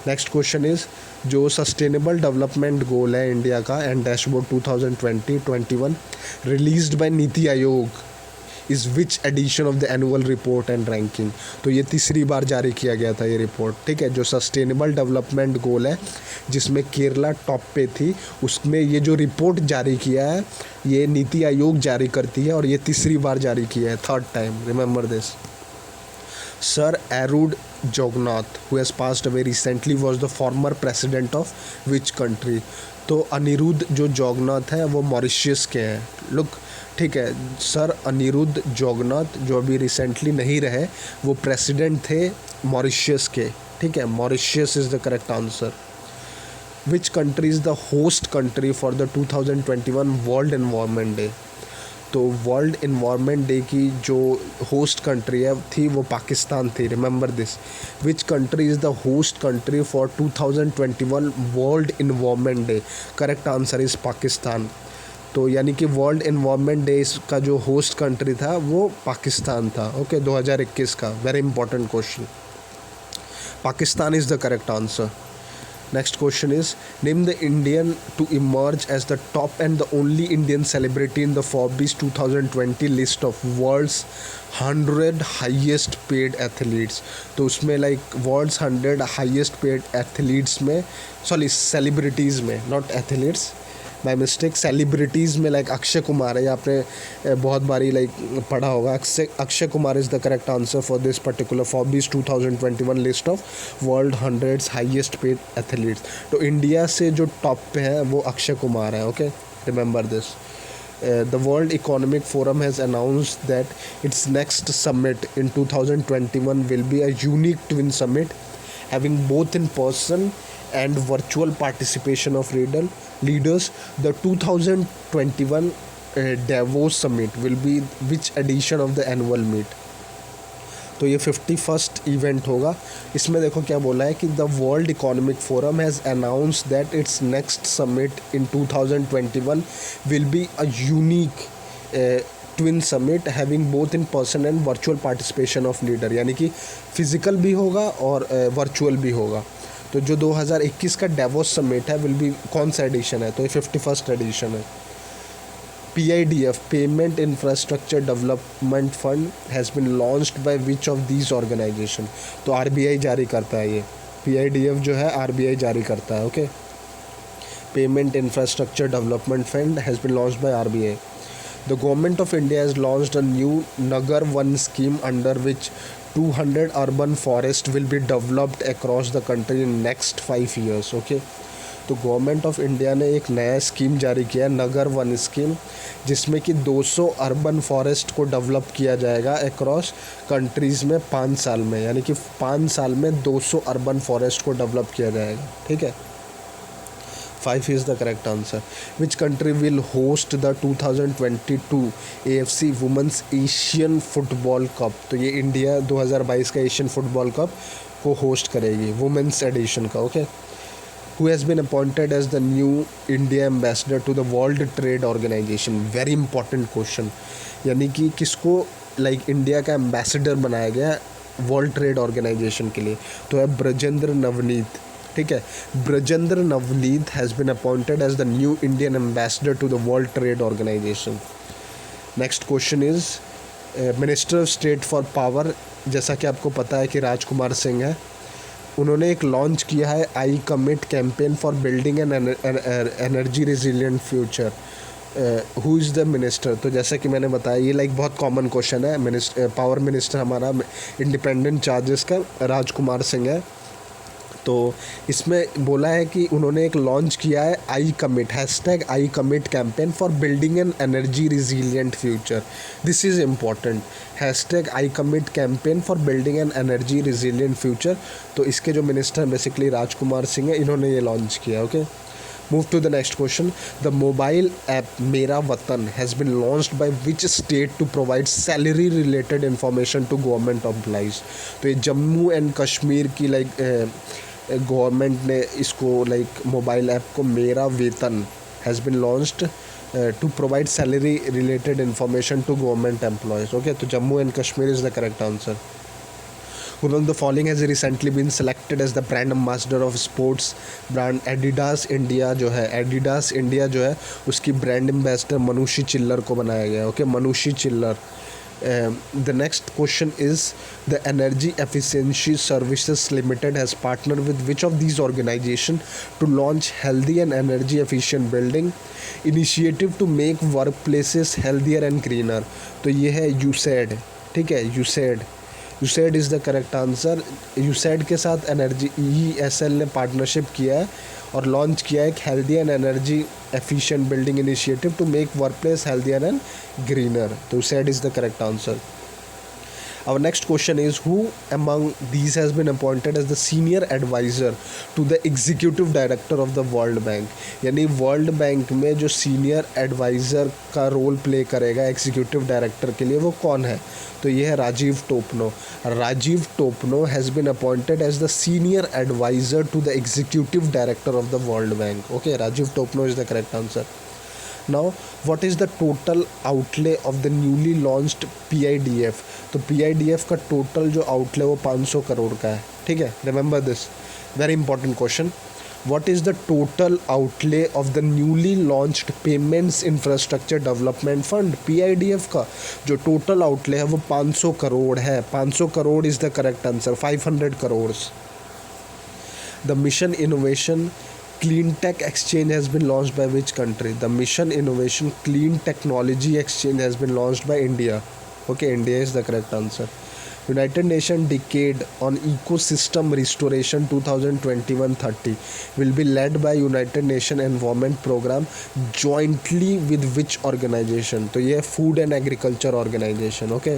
नेक्स्ट क्वेश्चन इज़, जो सस्टेनेबल डेवलपमेंट गोल है इंडिया का and dashboard 2020-21 released by NITI Aayog is which edition of the annual report and ranking? तो ये तीसरी बार जारी किया गया था ये रिपोर्ट, ठीक है। जो सस्टेनेबल डेवलपमेंट गोल है जिसमें केरला टॉप पे थी, उसमें ये जो रिपोर्ट जारी किया है ये नीति आयोग जारी करती है, और ये तीसरी बार जारी किया है, 3rd time, remember this. Sir Arud Jagannath, who has passed away recently, was the former president of which country? तो अनिरुद्ध जो जगन्नाथ है वो मॉरिशियस के हैं। लुक, ठीक है, सर अनिरुद्ध जगन्नाथ जो अभी रिसेंटली नहीं रहे वो प्रेसिडेंट थे मॉरिशियस के, ठीक है। Mauritius is the correct answer. Which country is the host country for the 2021 world environment day? तो वर्ल्ड एनवायरनमेंट डे की जो होस्ट कंट्री है थी वो पाकिस्तान थी, remember this. Which country is the host country for 2021 world environment day? Correct answer is Pakistan. तो यानी कि वर्ल्ड एनवायरनमेंट डे का जो होस्ट कंट्री था वो पाकिस्तान था, ओके, 2021 का। Very important question, Pakistan is the correct answer. Next question is, name the Indian to emerge as the top and the only Indian celebrity in the Forbes 2020 list of world's 100 highest paid athletes. तो उसमें like world's 100 highest paid athletes में, sorry celebrities में, not athletes, by mistake, celebrities में like Akshay Kumar है। आपने बहुत बारी like पढ़ा होगा, Akshay Kumar is the correct answer for this particular Forbes 2021 list of world 100 highest paid athletes. तो इंडिया से जो टॉप पे है वो अक्षय कुमार है, okay, remember this. The World Economic Forum has announced that its next summit in 2021 will be a unique twin summit having both in person and virtual participation of leaders. The 2021 Davos Summit will be which edition of the annual meet? तो ये 51st event होगा। इसमें देखो क्या बोला है कि the world economic forum has announce that it's next summit in 2021 will be a unique twin summit having both in person and virtual participation of leader, यानी कि फिजिकल भी होगा और वर्चुअल भी होगा। तो जो 2021 का डेवोस समिट है विल बी कौन सा एडिशन है, तो ये 51st एडिशन है। PIDF payment infrastructure development fund has been launched by which of these organisation, तो RBI जारी करता है ये। PIDF जो है RBI जारी करता है। Okay, payment infrastructure development fund has been launched bye RBI। The Government of India has launched a new Nagar One scheme under which 200 urban forests will be developed across the country in next 5 years. Okay, तो government of India ने एक नया scheme जारी किया है, नगर one scheme, जिसमें कि 200 urban forest को डेवलप किया जाएगा अक्रॉस कंट्रीज़ में 5 साल में, यानी कि 5 साल में 200 अर्बन फॉरेस्ट को डेवलप किया जाएगा। ठीक है, 5 is the correct answer. Which country will host the 2022 AFC Women's Asian Football Cup? तो ये इंडिया 2022 का एशियन फुटबॉल कप को होस्ट करेगी, वुमेंस एडिशन का। Okay, who has been appointed as the new India ambassador to the World Trade Organization? Very important question, यानी कि किसको India का एम्बेसडर बनाया गया वर्ल्ड ट्रेड ऑर्गेनाइजेशन के लिए, तो है ब्रजेंद्र नवनीत। ठीक है, Brajendra Navnit has been appointed as the new Indian ambassador to the World Trade Organisation. Next question is minister of state for power, जैसा कि आपको पता है कि राजकुमार सिंह है, उन्होंने एक लॉन्च किया है I commit campaign for building an energy resilient future. Who is the minister, तो जैसा कि मैंने बताया ये बहुत कॉमन क्वेश्चन है। पावर मिनिस्टर हमारा इंडिपेंडेंट चार्जेस का राजकुमार सिंह है। तो इसमें बोला है कि उन्होंने एक लॉन्च किया है I commit, hashtag I commit campaign for building an energy resilient future. This is important, hashtag I commit campaign for building an energy resilient future. तो इसके जो मिनिस्टर बेसिकली राजकुमार सिंह है, इन्होंने ये लॉन्च किया। Okay, move to the next question. The mobile app Mera Watan has been launched by which state to provide salary related information to government employees. तो ये जम्मू एंड कश्मीर की गवर्नमेंट ने इसको मोबाइल ऐप को Mera Vetan has been launched to provide salary related information to government employees. Okay, तो Jammu and Kashmir is the correct answer. Who among the following has recently been selected as the brand ambassador of sports brand Adidas India? जो है Adidas India जो है उसकी brand ambassador Manushi चिल्लर को बनाया गया। ओके, मनुषी चिल्लर। The next question is the Energy Efficiency Services Limited has partnered with which of these organizations to launch healthy and energy efficient building initiative to make workplaces healthier and greener? तो ये है USAID। ठीक है, USAID is the correct answer. USAID के साथ ESL ने partnership किया है और लॉन्च किया है एक healthy and energy efficient building initiative to make work place healthier and greener. तो USAID is the correct answer. Our next question is who among these has been appointed as the senior advisor to the executive director of the World Bank? यानी world Bank में जो senior adviser का role play करेगा executive director के लिए, वो कौन है? तो ये है Rajiv Topno. Rajiv Topno has been appointed as the senior adviser to the executive director of the World bank. Okay, Rajiv Topno is the correct answer. Now, what is the total outlay of the newly launched PIDF? तो PIDF का total जो outlay वो 500 करोड़ का है। ठीक है, remember this very important question. What is the total outlay of the newly launched Payments Infrastructure Development Fund? PIDF का जो टोटल आउटले है वो 500 करोड़ है। 500 crore is the correct answer, 500 crore. The Mission Innovation Clean Tech Exchange has been launched by which country? The Mission Innovation Clean Technology Exchange has been launched by India. Okay, India is the correct answer. United Nations Decade on Ecosystem Restoration 2021-30 will be led by United Nations Environment Program jointly with which organization? तो ये Food and Agriculture Organization. Okay.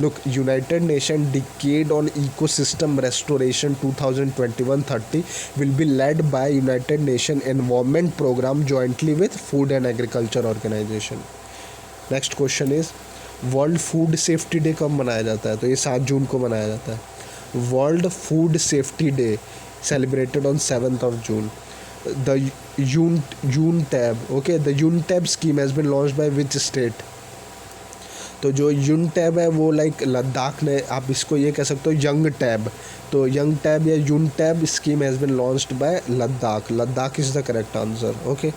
Look, United Nations Decade on Ecosystem Restoration 2021-30 will be led by United Nations Environment Program jointly with Food and Agriculture Organization. Next question is world food safety day कब मनाया जाता है? तो ये 7 जून को मनाया जाता है। World food safety day celebrated on 7th of June. The UNTAB, okay, the UNTAB scheme has been launched by which state? तो जो युन टैब है वो लाइक लद्दाख ने, आप इसको ये कह सकते हो यंग टैब, तो यंग टैब या युन tab scheme has been launched by Ladakh, Ladakh is the correct answer. Okay,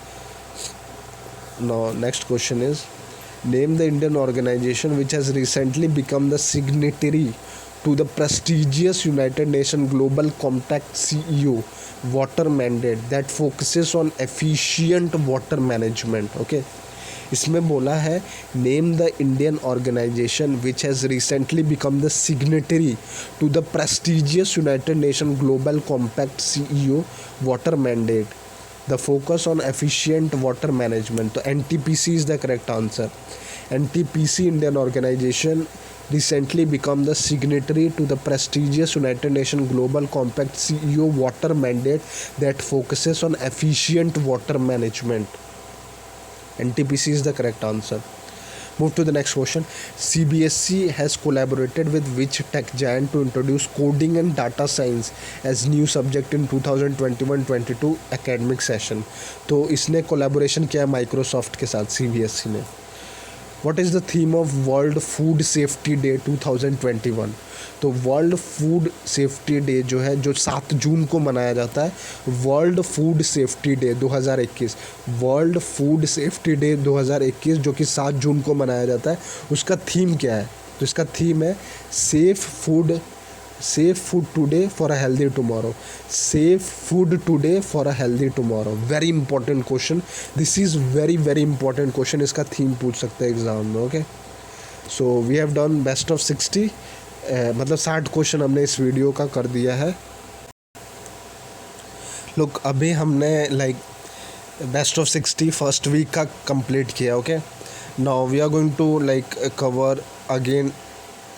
now next question is name the Indian organisation which has recently become the signatory to the prestigious United Nations Global Compact CEO water mandate that focuses on efficient water management. Okay, इसमें बोला है name the Indian organisation which has recently become the signatory to the prestigious United Nation Global Compact CEO water mandate the focus on efficient water management. तो NTPC is the correct answer. NTPC Indian organisation recently become the signatory to the prestigious United Nations Global Compact CEO water mandate that focuses on efficient water management. NTPC is the correct answer. Move to the next question. CBSE has collaborated with which tech giant to introduce coding and data science as new subject in 2021-22 academic session. तो इसने collaboration किया है Microsoft के साथ CBSE ने. What is the theme of World Food Safety Day 2021? तो world food safety day जो है, जो 7 जून को मनाया जाता है, world food safety day 2021, world food safety day 2021 जो कि 7 जून को मनाया जाता है, उसका थीम क्या है? तो इसका थीम है safe food today for a healthy tomorrow. Safe food today for a healthy tomorrow. Very important question. This is very very important question. इसका थीम पूछ सकते हैं एग्जाम में. Okay, so we have done best of 60, मतलब 60 question हमने इस video का कर दिया है. लोग अभी हमने like best of 60 first week का कंप्लीट किया. Okay, now we are going to like cover again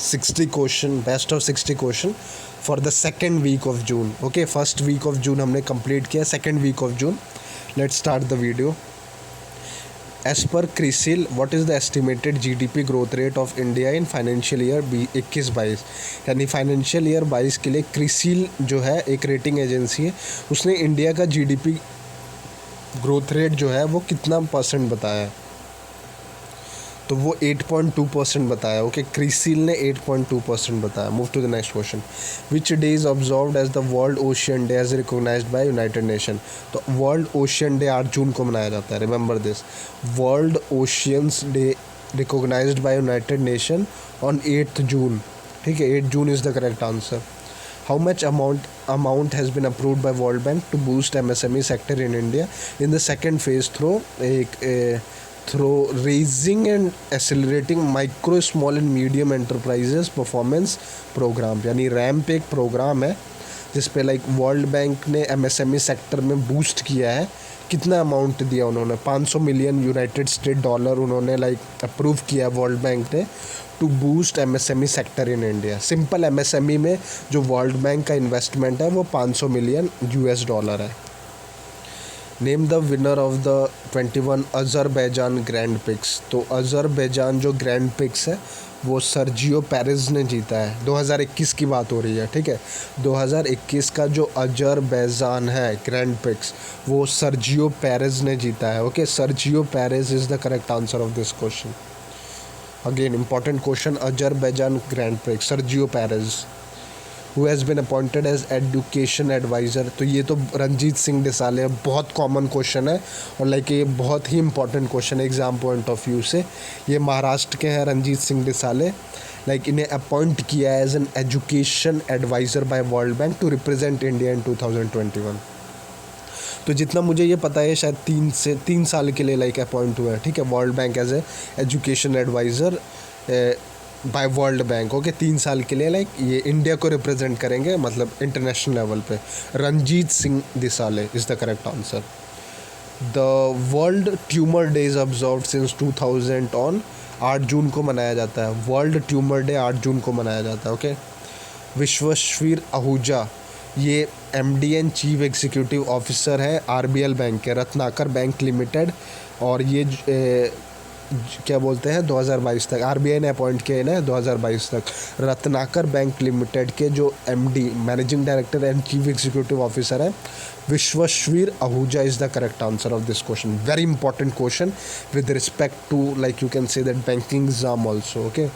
60 question, best of 60 question for the second week of June. Okay, first week of June हमने कंप्लीट किया, second week of June. Let's start the video. As per CRISIL, what is the estimated GDP growth rate of India in financial year 21-22? यानी financial year 22 के लिए क्रिसिल जो है एक rating agency है, उसने इंडिया का GDP ग्रोथ रेट जो है वो कितना % बताया है? तो वो 8.2% बताया. ओके, क्रिसिल ने 8.2% बताया. Move to the next question. Which day is observed as the World Ocean Day as recognised by United Nation? तो वर्ल्ड ओशियन डे 8 जून को मनाया जाता है. Remember this, World Oceans Day recognised by United Nation on 8 June. ठीक है, 8 June is the correct answer. How much amount has been approved by World Bank to boost MSME sector in India in the second phase through raising and accelerating micro, small and medium enterprises performance program? यानी ramp एक programme है जिस पे like world bank ने MSME sector में boost किया है. कितना अमाउंट दिया उन्होंने? 500 मिलियन यूनाइटेड स्टेट डॉलर उन्होंने लाइक अप्रूव किया वर्ल्ड बैंक ने to boost MSME sector in India. Simple MSME में जो वर्ल्ड बैंक का इन्वेस्टमेंट है वो 500 मिलियन $US है. Name the winner of the 21 Azerbaijan grand pics. तो अज़रबैजान जो ग्रैंड पिक्स है वो सर्जियो पेरेज ने जीता है. 2021 की बात हो रही है. ठीक है, 2021 का जो अज़रबैजान है ग्रैंड पिक्स वो सर्जियो पेरेज ने जीता है. Okay, Sergio Perez is the correct answer of this question. Again important question. Azerbaijan grand prix Sergio Perez who has been appointed as education adviser. तो ये तो रंजीत सिंह डिसाले, बहुत कॉमन क्वेश्चन है और लाइक ये बहुत ही इंपॉर्टेंट क्वेश्चन है एग्ज़ाम पॉइंट ऑफ व्यू से. ये महाराष्ट्र के हैं रंजीत सिंह डिसाले. लाइक इन्हें अपॉइंट किया as an education adviser by world bank to represent India in 2021. तो जितना मुझे ये पता है शायद 3 साल के लिए लाइक अपॉइंट हुआ है. ठीक है, world bank as a education adviser by world bank. Okay, 3 साल के लिए लाइक ये इंडिया को रिप्रेजेंट करेंगे, मतलब इंटरनेशनल लेवल पे. Ranjit Singh Disale is the correct answer. The World Tumour Day is observed since 2000 on 8 जून को मनाया जाता है. वर्ल्ड ट्यूमर डे 8 जून को मनाया जाता है. ओके, विश्वेश्वर आहूजा ये MD and chief executive officer है RBL बैंक के, रत्नाकर बैंक लिमिटेड. और ये क्या बोलते हैं 2022 तक आरबीआई ने अपॉइंट किए ना 2022 तक। रत्नाकर बैंक लिमिटेड के जो MD managing director and chief executive officer है Vishwavir Ahuja is the correct answer of this question. Very important question with respect to like you can say that banking exam also. Okay,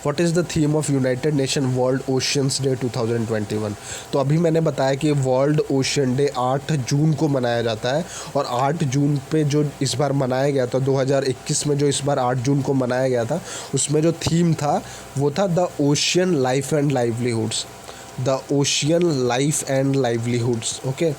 what is the theme of United Nation World Oceans Day 2021? तो अभी मैंने बताया कि world Ocean Day 8 जून को मनाया जाता है, और 8 जून पे जो इस बार मनाया गया था 2021 में, जो इस बार 8 जून को मनाया गया था, उसमें जो थीम था वो था the ocean life and livelihoods. The ocean life and livelihoods. Okay,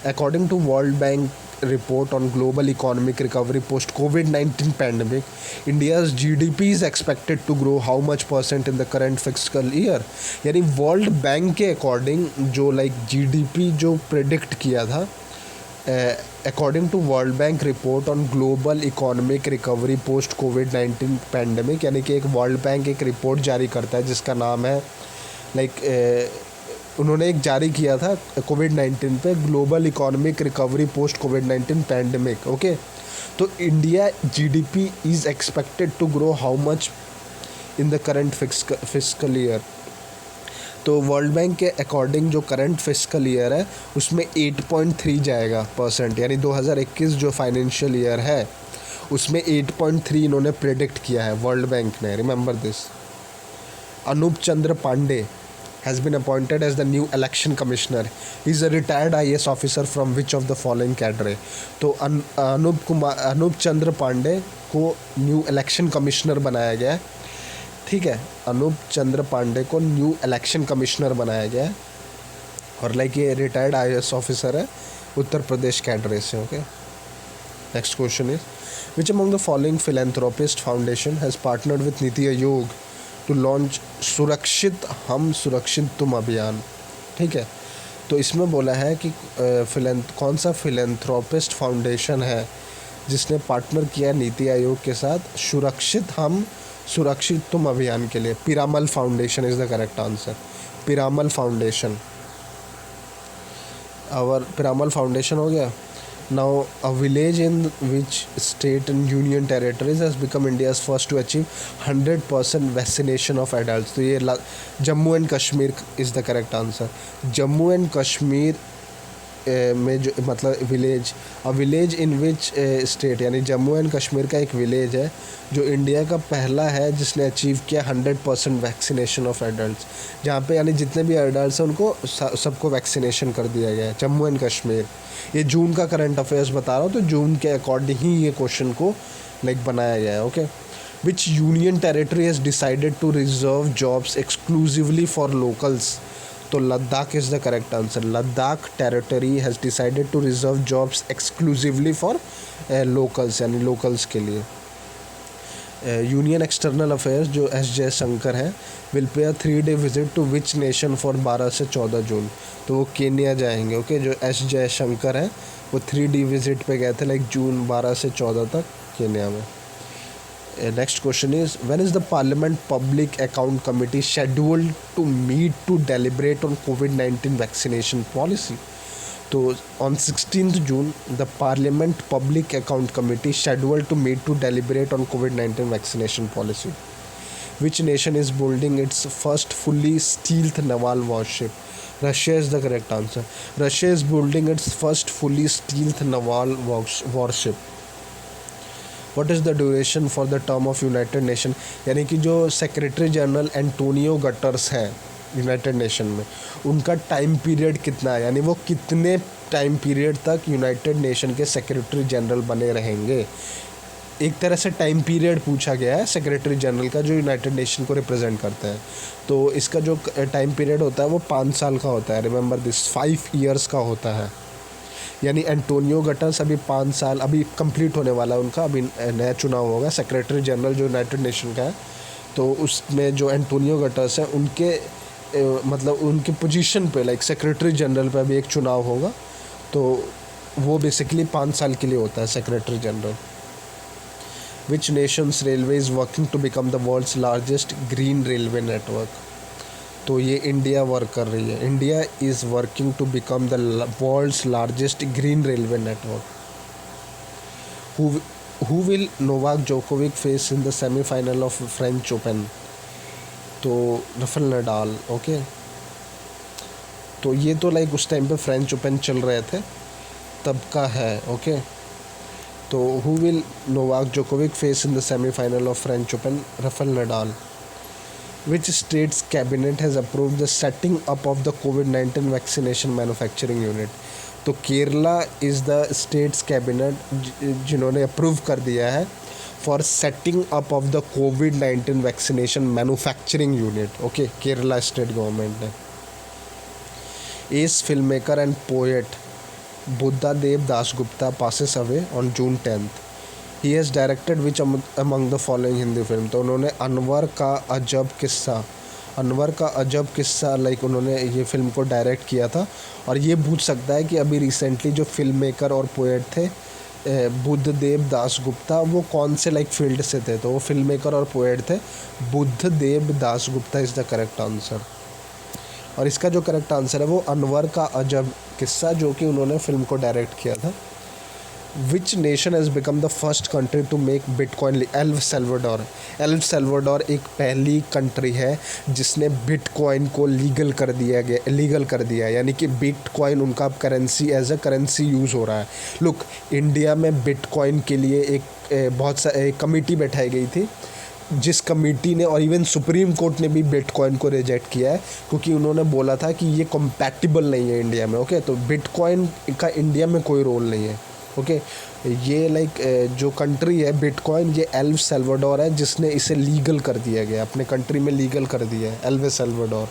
according to World Bank report on global economic recovery post COVID-19 pandemic, India's GDP is expected to grow how much % in the current fiscal year? यानी world bank के according जो like GDP जो predict किया था according to world bank report on global economic recovery post कोविड-19 pandemic, यानी कि एक वर्ल्ड बैंक एक रिपोर्ट जारी करता है जिसका नाम है लाइक उन्होंने एक जारी किया था कोविड-19 पे ग्लोबल इकोनॉमिक रिकवरी पोस्ट कोविड-19 पैंडमिक। ओके, तो India GDP is expected to grow how much in the current fiscal year? तो वर्ल्ड बैंक के अकॉर्डिंग जो करंट फिस्कल ईयर है उसमें 8.3 जाएगा %, यानी 2021 जो फाइनेंशियल ईयर है उसमें 8.3 इन्होंने प्रेडिक्ट किया है वर्ल्ड बैंक ने। Remember this. Anoop Chandra Pandey has been appointed as the new election commissioner. He is a retired IAS officer from which of the following cadre? तो अनूप चंद्र पांडे को न्यू इलेक्शन कमिश्नर बनाया गया है। ठीक है, अनूप चंद्र पांडे को न्यू इलेक्शन कमिश्नर बनाया गया है, और लाइक ये रिटायर्ड IAS ऑफिसर है उत्तर प्रदेश कैडरे से। Okay, next question is which among the following philanthropist foundation has partnered with NITI Aayog to launch सुरक्षित हम सुरक्षित तुम अभियान? ठीक है, तो इसमें बोला है कि कौन सा फिलेंथ्रोपिस्ट फाउंडेशन है जिसने पार्टनर किया नीति आयोग के साथ सुरक्षित हम सुरक्षित तुम अभियान के लिए? Piramal foundation is the correct answer. Piramal foundation, और पिरामल फाउंडेशन हो गया। Now, a village in which state and union territories has become India's first to achieve 100% vaccination of adults? तो ये Jammu and Kashmir is the correct answer. Jammu and Kashmir में जो मतलब village, a village in which state, यानी Jammu and Kashmir का एक village है जो इंडिया का पहला है जिसने अचीव किया 100% वैक्सीनेशन ऑफ एडल्ट्स, जहाँ पे यानी जितने भी एडल्ट्स हैं उनको सबको वैक्सीनेशन कर दिया गया है। जम्मू एंड कश्मीर, ये जून का करंट अफेयर्स बता रहा हूँ, तो जून के अकॉर्डिंग ही ये क्वेश्चन को लाइक बनाया गया है। Okay, which union territory has decided to reserve jobs exclusively for locals? तो Ladakh is the correct answer. Ladakh territory has decided to reserve jobs exclusively for locals, यानी लोकल्स के लिए। यूनियन एक्सटर्नल अफेयर्स जो S Jaishankar हैं will pay a 3-day visit to which nation for 12 से 14 जून? तो वो Kenya जाएंगे। ओके, जो एस जयशंकर हैं वो 3D विजिट पे गए थे लाइक जून 12 से 14 तक केन्या में। Next question is when is the parliament public account committee scheduled to meet to deliberate on कोविड-19 वैक्सीनेशन पॉलिसी? तो on 16th June the parliament public account committee scheduled to meet to deliberate on कोविड-19 vaccination policy. Which nation is building its first fully stealth naval warship? Russia is the correct answer. Russia is building its first fully stealth naval warship. What is the duration for the term of United Nation? यानी कि जो secretary general Antonio gutters हैं United nation में, उनका time period कितना है, यानी वो कितने टाइम पीरियड तक यूनाइटेड नेशन के सेक्रेटरी जनरल बने रहेंगे? एक तरह से टाइम पीरियड पूछा गया है सेक्रेटरी जनरल का जो यूनाइटेड नेशन को रिप्रेजेंट करते हैं। तो इसका जो टाइम पीरियड होता है वो 5 साल का होता है। रिमेंबर दिस, 5 years का होता है। यानी एंटोनियो गटर्स अभी 5 साल अभी कंप्लीट होने वाला है उनका, अभी नया चुनाव होगा सेक्रेटरी जनरल जो यूनाइटेड नेशन का है। तो उसमें जो एंटोनियो गटर्स हैं उनके मतलब उनके पोजीशन पे लाइक सेक्रेटरी जनरल पे अभी एक चुनाव होगा, तो वो बेसिकली 5 साल के लिए होता है secretary general. Which nation's railway is working to become the world's largest green railway network? तो ये इंडिया वर्क कर रही है। India is working to become the world's largest green railway network. Who will Novak Djokovic face in the semifinal of French Open? तो Rafael Nadal. Okay, तो ये तो like उस टाइम पे फ्रेंच ओपन चल रहे थे तब का है। ओके, तो who will Novak Djokovic face in the semifinal of French open? Rafael Nadal. Which state's cabinet has approved the setting up of the COVID-19 vaccination manufacturing unit? तो Kerala is the states cabinet जिन्होंने approve कर दिया है for setting up of the कोविड-19 vaccination manufacturing unit. Okay, Kerala state government ने। As film maker and poet Buddhadeb Dasgupta passes away on June 10th. He has directed which among the following Hindi film? तो उन्होंने अनवर का अजब किस्सा लाइक उन्होंने ये film को डायरेक्ट किया था। और ये पूछ सकता है कि अभी रिसेंटली जो फिल्म मेकर और पोएट थे बुद्धदेव दासगुप्ता, वो कौन से लाइक फील्ड से थे? तो वो फिल्म मेकर और पोएट थे। Buddhadeb Dasgupta is the correct answer. और इसका जो करेक्ट आंसर है वो अनवर का अजब किस्सा, जो कि उन्होंने फिल्म को डायरेक्ट किया था। Which nation has become the first country to make bitcoin? El Salvador एक पहली कंट्री है जिसने बिटकॉइन को लीगल कर दिया, यानी कि बिटकॉइन उनका अब currency as a currency use हो रहा है। लुक, इंडिया में बिटकॉइन के लिए एक कमेटी बैठाई गई थी, जिस कमेटी ने और इवन सुप्रीम कोर्ट ने भी बिटकॉइन को रिजेक्ट किया है, क्योंकि उन्होंने बोला था कि ये कंपैटिबल नहीं है इंडिया में। ओके, तो बिटकॉइन का इंडिया में कोई रोल नहीं है। ओके, ये लाइक जो कंट्री है बिटकॉइन, ये एल सल्वाडोर है जिसने इसे लीगल कर दिया गया, अपने कंट्री में लीगल कर दिया है El Salvador.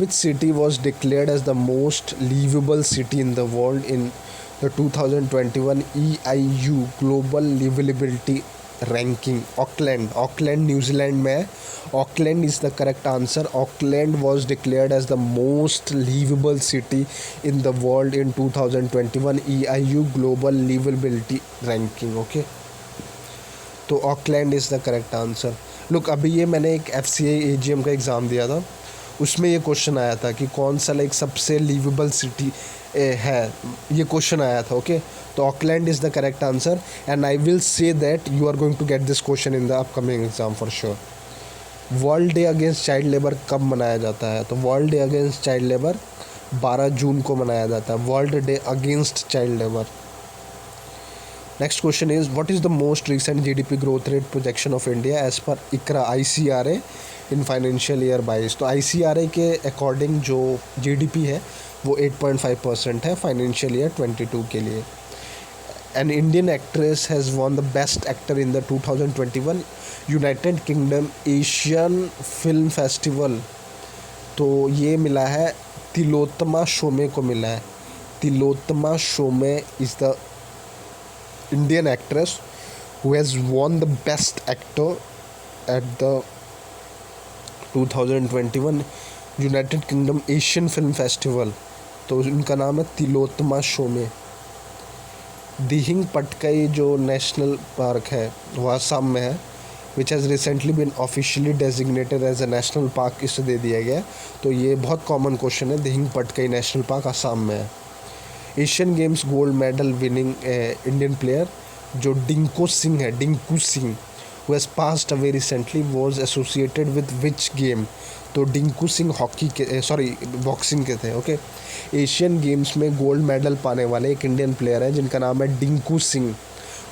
Which city was declared as the most liveable city in the world in the 2021 EIU global liveability ranking? Auckland New Zealand में है। Auckland is the correct answer. Auckland was declared as the most liveable city in the world in 2021 EIU global liveability ranking. Okay, तो Auckland is the correct answer. Look, अभी ये मैंने एक FCI AGM का exam दिया था, उसमें ये क्वेश्चन आया था कि कौन सा लाइक सबसे लिवेबल सिटी है, ये क्वेश्चन आया था। ओके, तो Auckland is the correct answer and I will say that you are going to get this question in the upcoming exam for sure. World day against child labour कब मनाया जाता है? तो world day against child labour 12 जून को मनाया जाता है, world day against child labour. Next question is what is the most recent GDP growth rate projection of India as per ICRA ICRA in financial year 22? तो ICRA के according जो GDP है वो 8.5% है फाइनेंशियल ईयर 22 के लिए। An Indian actress has won the best actor in the 2021 United Kingdom Asian film festival. तो ये मिला है तिलोत्तमा शोमे को मिला है। Tillotama Shome is the Indian actress who has won the best actor at the 2021 United Kingdom Asian film festival. तो उनका नाम है तिलोत्तमा शोमे। दिहिंग पटकाई जो नेशनल पार्क है वो आसाम में है, which has recently been officially designated as a national park, इसे दे दिया गया है। तो ये बहुत कॉमन क्वेश्चन है। दिहिंग पटकाई नेशनल पार्क आसाम में है। Asian games gold medal winning Indian player जो Dingko Singh who has passed away recently was associated with which game? तो डिंकू सिंह बॉक्सिंग के थे। ओके, एशियन गेम्स में गोल्ड मेडल पाने वाले एक इंडियन प्लेयर है जिनका नाम है Dingko Singh,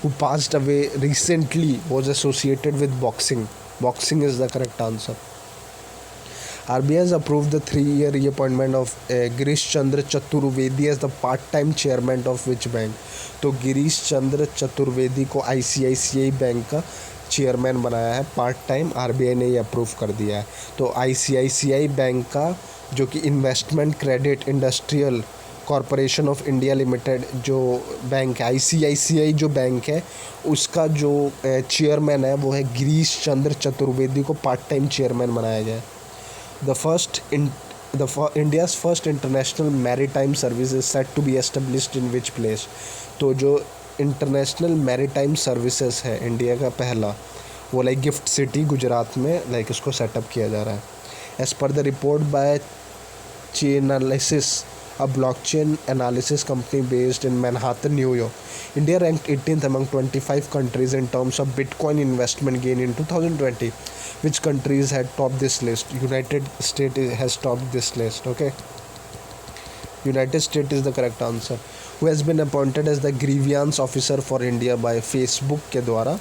who passed away recently was associated with boxing is the correct answer. RBI has approved the 3-year reappointment of Girish Chandra Chaturvedi as the part-time chairman of which bank? तो गिरीश चंद्र चतुर्वेदी को ICICI bank का chairman बनाया है part time, RBI ने ये approve कर दिया है। तो ICICI बैंक का जो कि investment credit industrial corporation of India limited जो बैंक है, ICICI जो बैंक है, उसका जो चेयरमैन है वो है गिरीश चंद्र चतुर्वेदी को पार्ट टाइम चेयरमैन बनाया गया है। India's first international maritime service is set to be established in which place? तो जो इंटरनेशनल मैरीटाइम सर्विसेज है इंडिया का पहला, वो लाइक गिफ्ट सिटी गुजरात में लाइक इसको सेटअप किया जा रहा है। As per the report by Chainalysis a blockchain analysis company based in Manhattan, New York. India ranked 18th among 25 countries in terms of Bitcoin investment gain in 2020. Which countries had topped this list? United States has topped this list. Okay, United States is the correct answer. Who has been appointed as the grievance officer for India by Facebook के द्वारा?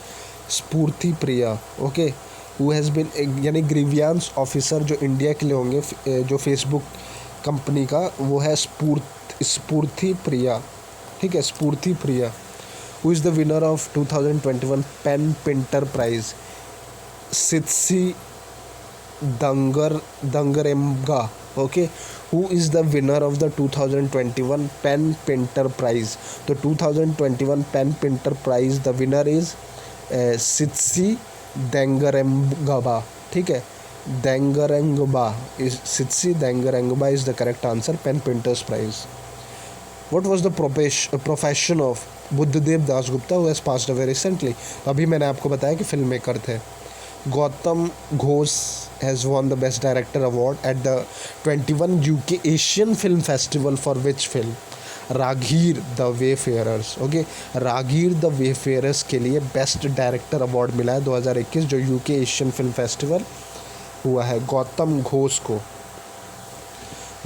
स्फूर्ति प्रिया. Okay, who has बिन, यानी grievance officer जो India के लिए होंगे जो Facebook company का, वो है स्फूर्ति प्रिया. ठीक है, Sphoorti Priya. Who is the winner of 2021 PEN Pinter prize? Tsitsi Dangarembga. Okay, who is the winner of the 2021 Pen Pinter Prize? The 2021 Pen Pinter Prize, the winner is Sitsi Dangarembga. ठीक है, Dangarembga is Sitsi Dangarembga is the correct answer. Pen Pinter's Prize. What was the profession of Buddhadev Dasgupta who has passed away recently? अभी मैंने आपको बताया कि film maker थे. Gautam Ghosh has won the Best Director Award at the 21 UK Asian Film Festival for which film? रागीर the वेफेयरर्स. Okay, रागीर the वेफेयरर्स के लिए बेस्ट डायरेक्टर अवार्ड मिला है 2021 जो यूके एशियन फिल्म फेस्टिवल हुआ है गौतम घोष को.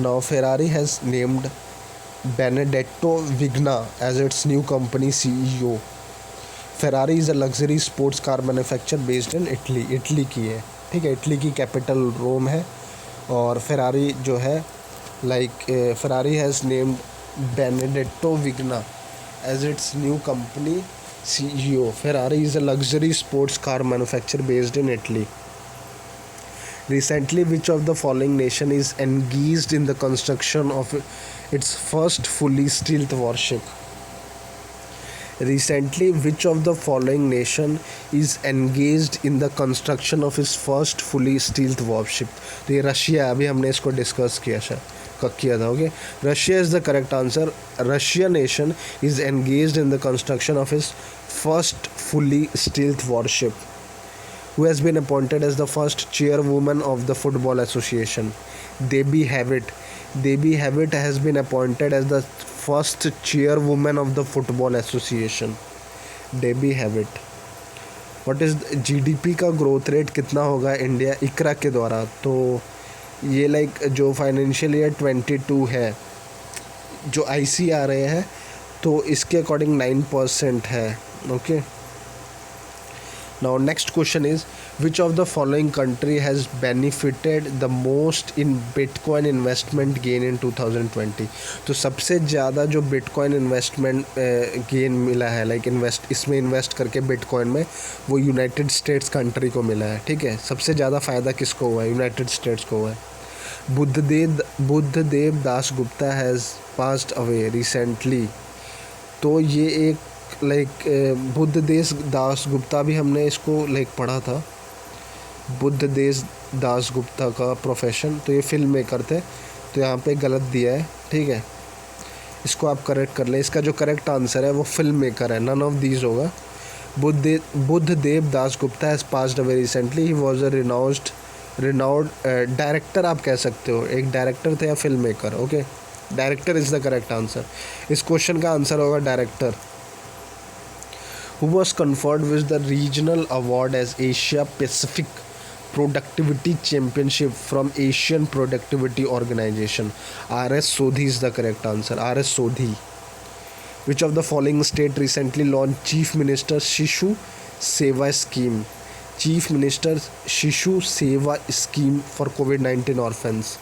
Now Ferrari has named Benedetto Vigna as its new company CEO. Ferrari is a luxury sports car manufacture based in Italy. Italy की है. ठीक है, इटली की कैपिटल रोम है. और फेरारी जो है Ferrari has named Benedetto Vigna as its new company CEO. Ferrari is a luxury sports car manufacture based in Italy. Recently, which of the following nation is engaged in the construction of its first fully stealth warship? Recently, which of the following nation is engaged in the construction of its first fully stealth warship? तो ये Russia. अभी हमने इसको discuss किया था. Okay, Russia is the correct answer. Russia nation is engaged in the construction of its first fully stealth warship. Who has been appointed as the first chairwoman of the Football Association? Debbie Havett. Debbie Havett has been appointed as the first chairwoman of the Football Association. Debbie Havett. What is GDP का growth rate कितना होगा India इकरा के द्वारा? तो ये जो financial year 22 है जो IC आ रहे हैं तो इसके अकॉर्डिंग 9% है. Okay, now next question is which of the following country has benefited the most in Bitcoin investment gain in 2020? तो सबसे ज़्यादा जो बिटकॉइन इन्वेस्टमेंट गेन मिला है इसमें इन्वेस्ट करके बिटकॉइन में, वो यूनाइटेड स्टेट्स कंट्री को मिला है. ठीक है, सबसे ज़्यादा फ़ायदा किसको हुआ है? यूनाइटेड स्टेट्स को हुआ है. Buddhadeb Dasgupta has passed away recently. तो ये एक बुद्धदेव दासगुप्ता भी हमने इसको पढ़ा था. बुद्धदेव दासगुप्ता का प्रोफेशन, तो ये फिल्म मेकर थे. तो यहाँ पे गलत दिया है. ठीक है, इसको आप करेक्ट कर लें. इसका जो करेक्ट आंसर है वो फिल्म मेकर है. नन ऑफ दीज होगा. Buddhadeb Dasgupta has passed away recently. He was a renowned director आप कह सकते हो. एक डायरेक्टर थे या film maker. Okay, director is the correct answer. इस क्वेश्चन का आंसर होगा director. Who was conferred with the regional award as Asia Pacific Productivity Championship from Asian Productivity Organization? RS Sodhi is the correct answer. RS Sodhi. Which of the following state recently launched Chief Minister Shishu Seva Scheme? Chief Minister Shishu Seva Scheme for COVID-19 orphans.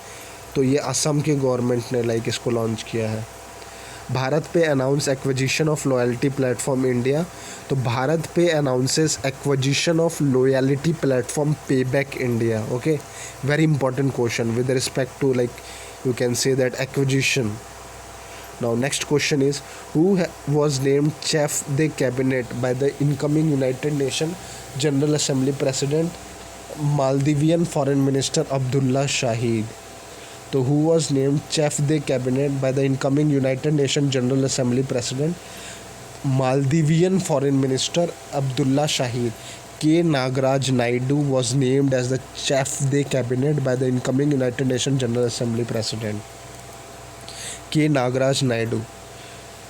तो ये असम के government ने इसको launch किया है. BharatPe announce acquisition of loyalty platform India. तो BharatPe announces acquisition of loyalty platform payback India. Okay, very important question with respect to you can say that acquisition. Now next question is who was named chief the cabinet by the incoming united nation general assembly president Maldivian foreign minister Abdulla Shahid. तो who was named chief de cabinet by the incoming United Nations General Assembly President Maldivian Foreign Minister Abdullah Shahid. K. Nagaraj Naidu was named as the chief de cabinet by the incoming United Nations General Assembly President. K. Nagaraj Naidu.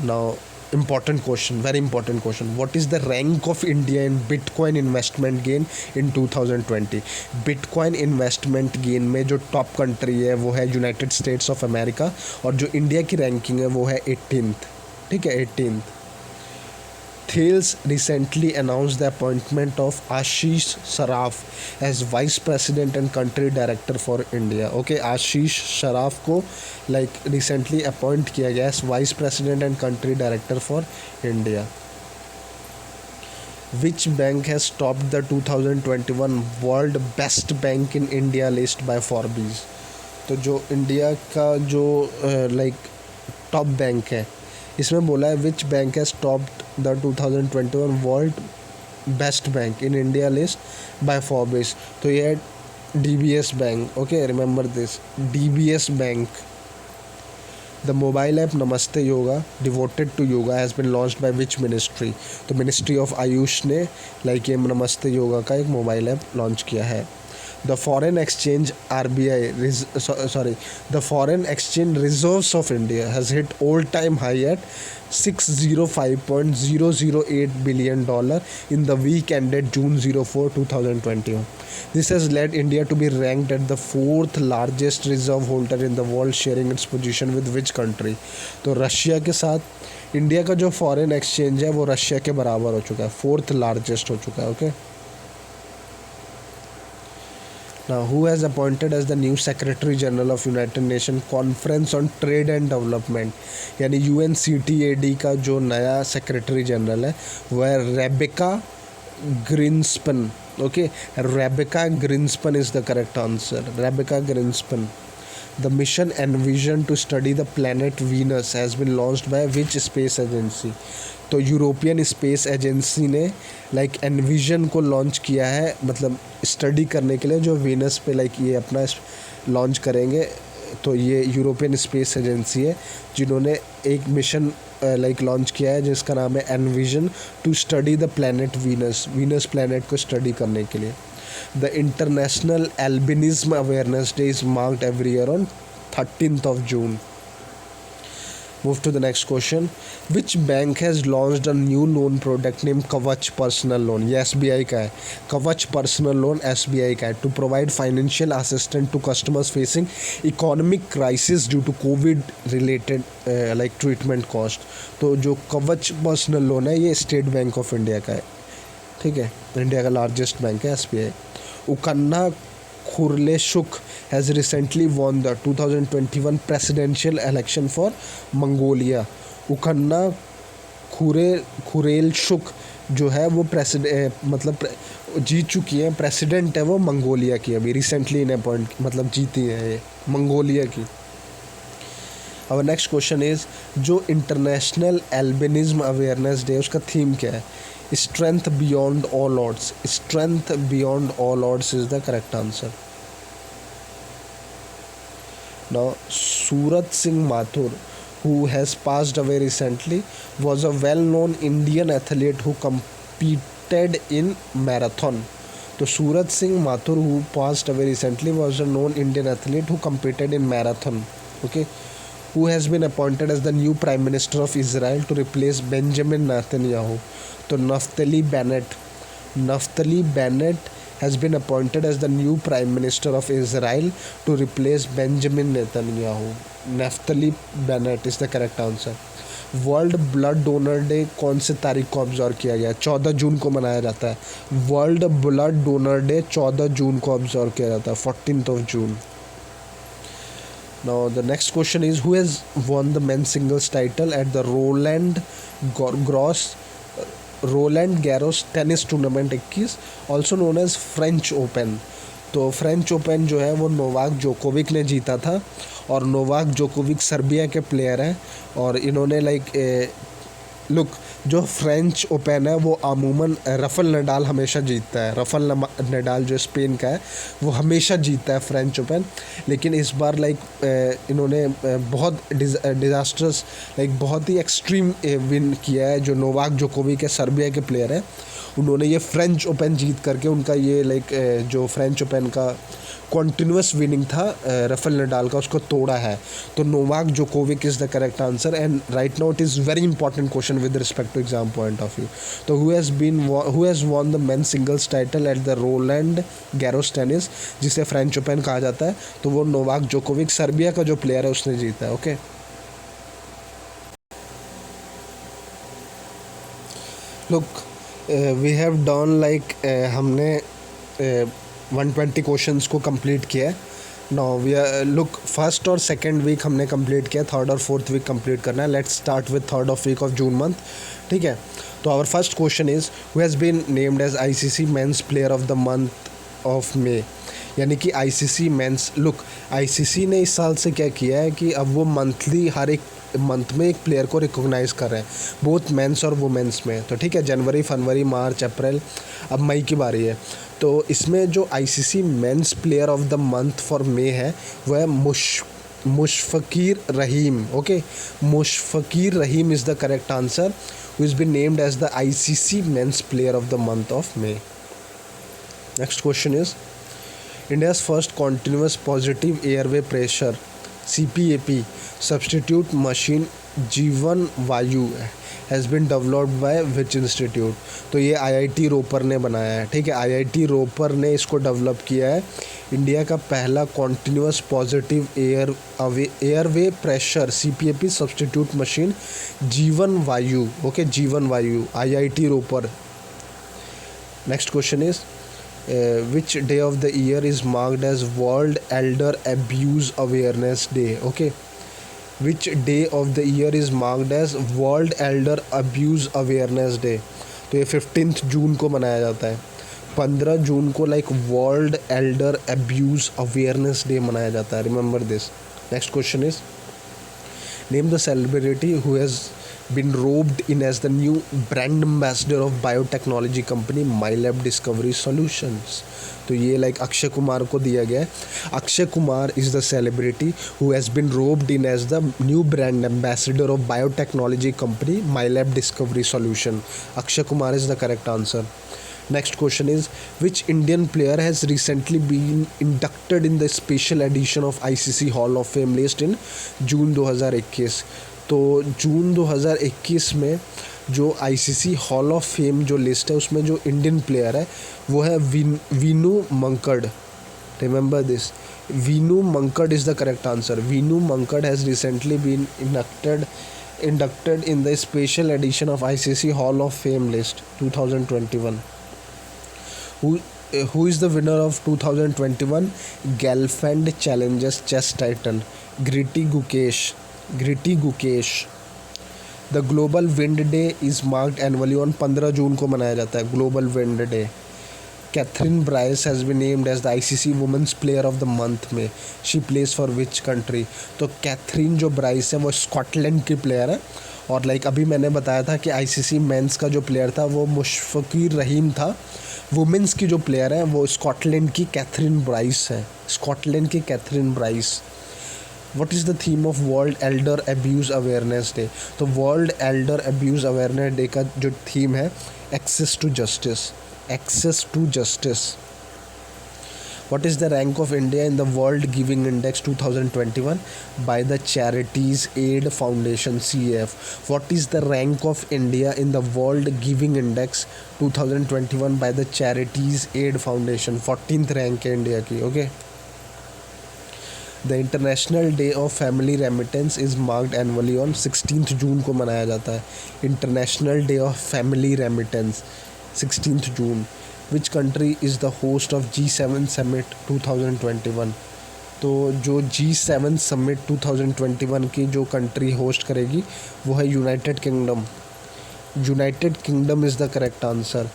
Now, important question, very important question. What is the rank of India in Bitcoin investment gain in 2020? Bitcoin investment gain में जो top country है वो है United states of America, और जो India की ranking है वो है 18th. ठीक है, 18th. Thales recently announced the appointment of Ashish Saraf as Vice President and Country Director for India. Okay, Ashish Saraf को recently appoint किया गया as Vice President and Country Director for India. Which bank has topped the 2021 World Best Bank in India list by Forbes? तो जो India का जो top bank है, इसमें बोला है which bank has topped the 2021 world best bank in India list by Forbes. तो ये है DBS bank. Okay, remember this, DBS bank. The mobile app Namaste yoga devoted to yoga has been launched by which ministry? तो ministry of AYUSH ने ये नमस्ते योगा का एक mobile app launch किया है. The foreign exchange the foreign exchange reserves of India has hit all-time high at $605.008 billion in the week ended June 04, 2021. This has led India to be ranked at the 4th largest reserve holder in the world, sharing its position with which country? तो Russia के साथ India का जो foreign exchange है वो Russia के बराबर हो चुका है, 4th लार्जेस्ट हो चुका है. Okay. Now, who has appointed as the new Secretary General of United Nations Conference on Trade and Development? यानी UNCTAD का जो नया सेक्रेटरी जनरल है वह है Rebecca Grynspan. Okay, Rebecca Grynspan is the correct answer. Rebecca Grynspan. The mission envisioned to study the planet Venus has been launched by which space agency? तो European space agency ने envision को launch किया है, मतलब study करने के लिए जो वीनस पे ये अपना लॉन्च करेंगे. तो ये यूरोपियन स्पेस एजेंसी है जिन्होंने एक मिशन लॉन्च किया है जिसका नाम है envision to study the planet Venus planet को स्टडी करने के लिए. The International Albinism Awareness Day is marked every year on 13th of June. Move to the next question. Which bank has launched a new loan product named Kavach Personal Loan? ये SBI का है. Kavach Personal Loan SBI का है. To provide financial assistance to customers facing economic crisis due to COVID related treatment cost. तो जो Kavach Personal Loan है ये state Bank of India का है. ठीक है, इंडिया का लार्जेस्ट बैंक है SBI. उकन्ना खुरलेशुक has recently won the 2021 presidential election for Mongolia. उकन्ना खुरेलशुक जो है वो मतलब जीत चुकी है, प्रेसिडेंट है वो मंगोलिया की, अभी रिसेंटली इन्हें अपॉइंट मतलब जीती है ये मंगोलिया की. और नेक्स्ट क्वेश्चन इज जो इंटरनेशनल एल्बिनिज्म अवेयरनेस डे उसका थीम क्या है? Strength beyond all odds. Strength beyond all odds is the correct answer. Now, Surat Singh Mathur, who has passed away recently, was a well-known Indian athlete who competed in marathon. So, Surat Singh Mathur, who passed away recently, was a known Indian athlete who competed in marathon. Okay, who has been appointed as the new Prime Minister of Israel to replace Benjamin Netanyahu. So, Naftali Bennett has been appointed as the new Prime Minister of Israel to replace Benjamin Netanyahu. Naftali Bennett is the correct answer. World blood donor day कौन से तारीख को observe किया गया? 14 जून को मनाया जाता है. वर्ल्ड ब्लड डोनर डे 14 जून को ऑब्जर्व किया जाता है, 14th of June. Now the next question is who has won the men's singles title at the Roland Garros tennis tournament 21, also known as French Open. तो French Open जो है वो Novak Djokovic ने जीता था, और नोवाक जोकोविक सर्बिया के player हैं, और इन्होंने जो फ्रेंच ओपन है वो अमूमन रफेल नडाल हमेशा जीतता है. रफेल नडाल जो स्पेन का है वो हमेशा जीतता है फ्रेंच ओपन, लेकिन इस बार इन्होंने बहुत डिज़ास्टर्स बहुत ही एक्सट्रीम विन किया है. जो नोवाक जोकोविक है सर्बिया के प्लेयर हैं, उन्होंने ये फ्रेंच ओपन जीत करके उनका ये जो फ्रेंच ओपन का कॉन्टिन्यूस विनिंग था राफेल नडाल का, उसको तोड़ा है। तो Novak Djokovic is the correct answer. And right now it is very important question with respect to exam point of view. तो who has won the men singles title at the Roland Garros tennis, जिसे French Open कहा जाता है, तो वो Novak Djokovic, Serbia का जो player है, उसने जीता है। Okay, look we have done like हमने 120 क्वेश्चंस को कंप्लीट किया है। Now we are look first और सेकंड वीक हमने कंप्लीट किया, थर्ड और फोर्थ वीक कंप्लीट करना है। Let's start with third of week of June month, ठीक है। तो our first question is who has been named as ICC men's player of the month of May, यानी कि ICC men's, look ICC ने इस साल से क्या किया है कि अब वो मंथली हर एक मंथ में एक प्लेयर को रिकॉग्नाइज कर रहे हैं, बोथ मेंस और वुमेंस में। तो ठीक है, जनवरी, फरवरी, मार्च, अप्रैल, अब मई की बारी है। तो इसमें जो ICC men's player of the month for May है वो है Mushfiqur Rahim. Okay, Mushfiqur Rahim is the correct answer, who is been named as the ICC men's player of the month of May. Next question is India's first continuous positive airway pressure CPAP substitute machine जीवन वायु has been developed by which institute? तो ये IIT Ropar ने बनाया है, ठीक है। IIT Ropar ने इसको डेवलप किया है। इंडिया का पहला continuous positive airway pressure CPAP substitute machine Jivan Vayu, okay, Jivan Vayu, IIT Ropar. Next question is which day of the year is marked as World Elder Abuse Awareness Day? Okay, which day of the year is marked as World Elder Abuse Awareness Day? तो ये 15 June को मनाया जाता है। 15 June को like world Elder abuse awareness day मनाया जाता है, remember this. Next question is name the celebrity who has been roped in as the new brand ambassador of biotechnology company MyLab Discovery Solutions। तो ये like Akshay Kumar को दिया गया है। Akshay Kumar is the celebrity who has been roped in as the new brand ambassador of biotechnology company MyLab Discovery Solution। Akshay Kumar is the correct answer. Next question is which Indian player has recently been inducted in the special edition of ICC Hall of Fame list in June 2021? तो जून 2021 में जो ICC hall of fame जो list है उसमें जो Indian player है वो है Vinoo Mankad. Remember this, Vinoo Mankad is the correct answer. Vinoo Mankad has recently been inducted in the special edition of ICC Hall of Fame list 2021. Who is the winner of 2021 Gelfand Challengers chess title? Gritty Gukesh। The Global Wind Day is marked annually on 15 June को मनाया जाता है, Global Wind Day. Kathryn Bryce has been named as the ICC women's player of the month में, she place for which country? तो Kathryn जो Bryce है वो Scotland की प्लेयर है। और लाइक अभी मैंने बताया था कि आईसीसी मेंस का जो प्लेयर था वो मुशफ़कीर रहीम था। वुमेंस की जो प्लेयर है वो स्कॉटलैंड की कैथरीन ब्राइस है, स्कॉटलैंड की Kathryn Bryce. What is the theme of World Elder Abuse Awareness Day? तो World Elder Abuse Awareness Day का जो थीम है Access to Justice, Access to Justice। What is the rank of India in the World Giving Index 2021 by the Charities Aid Foundation CAF? What is the rank of India in the World Giving Index 2021 by the Charities Aid Foundation? 14th rank है India की, okay. The international day of family remittance is marked annually on 16 जून को मनाया जाता है। International day of family remittance 16 June. Which country is the host of G7 summit 2021? तो जो G7 summit 2021 की जो कंट्री होस्ट करेगी वो है United kingdom. United kingdom is the correct answer.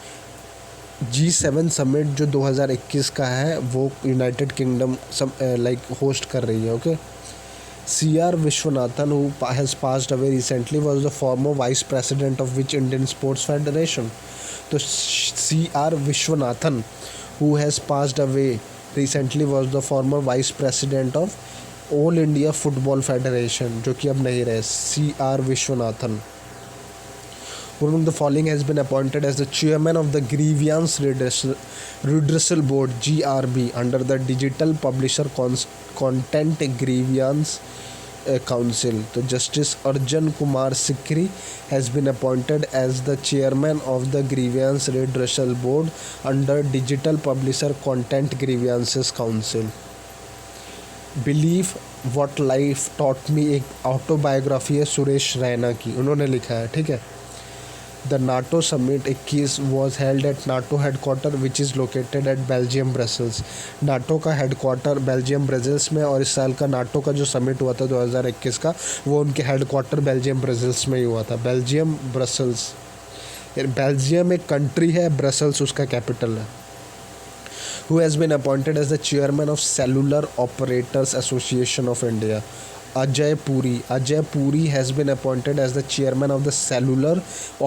G7 summit जो 2021 का है वो यूनाइटेड किंगडम लाइक होस्ट कर रही है, okay. CR Viswanathan who has passed away recently was the former vice president of which Indian sports federation? तो CR Viswanathan who has passed away recently was the former vice president of all India football federation, जो कि अब नहीं रहे, CR Viswanathan. Who among the following has been appointed as the chairman of the Grievance Redressal Board (GRB) under the Digital Publisher Content Grievance Council? तो Justice Arjun Kumar Sikri has been appointed as the chairman of the Grievance Redressal Board under Digital Publisher Content Grievances Council. Believe what life taught me एक autobiography है सुरेश रैना की, उन्होंने लिखा है, ठीक है। The NATO summit 21 was held at NATO headquarter which is located at Belgium Brussels. NATO का headquarter Belgium Brussels में, और इस साल का नाटो का जो समिट हुआ था 2021 का, वो उनके हेडक्वार्टर बेल्जियम ब्रसल्स में ही हुआ था। बेल्जियम ब्रसल्स, बेल्जियम एक कंट्री है, ब्रसल्स उसका कैपिटल है। Who has been appointed as the chairman of Cellular Operators Association of India? Ajay Puri. Ajay Puri has been appointed as the chairman of the Cellular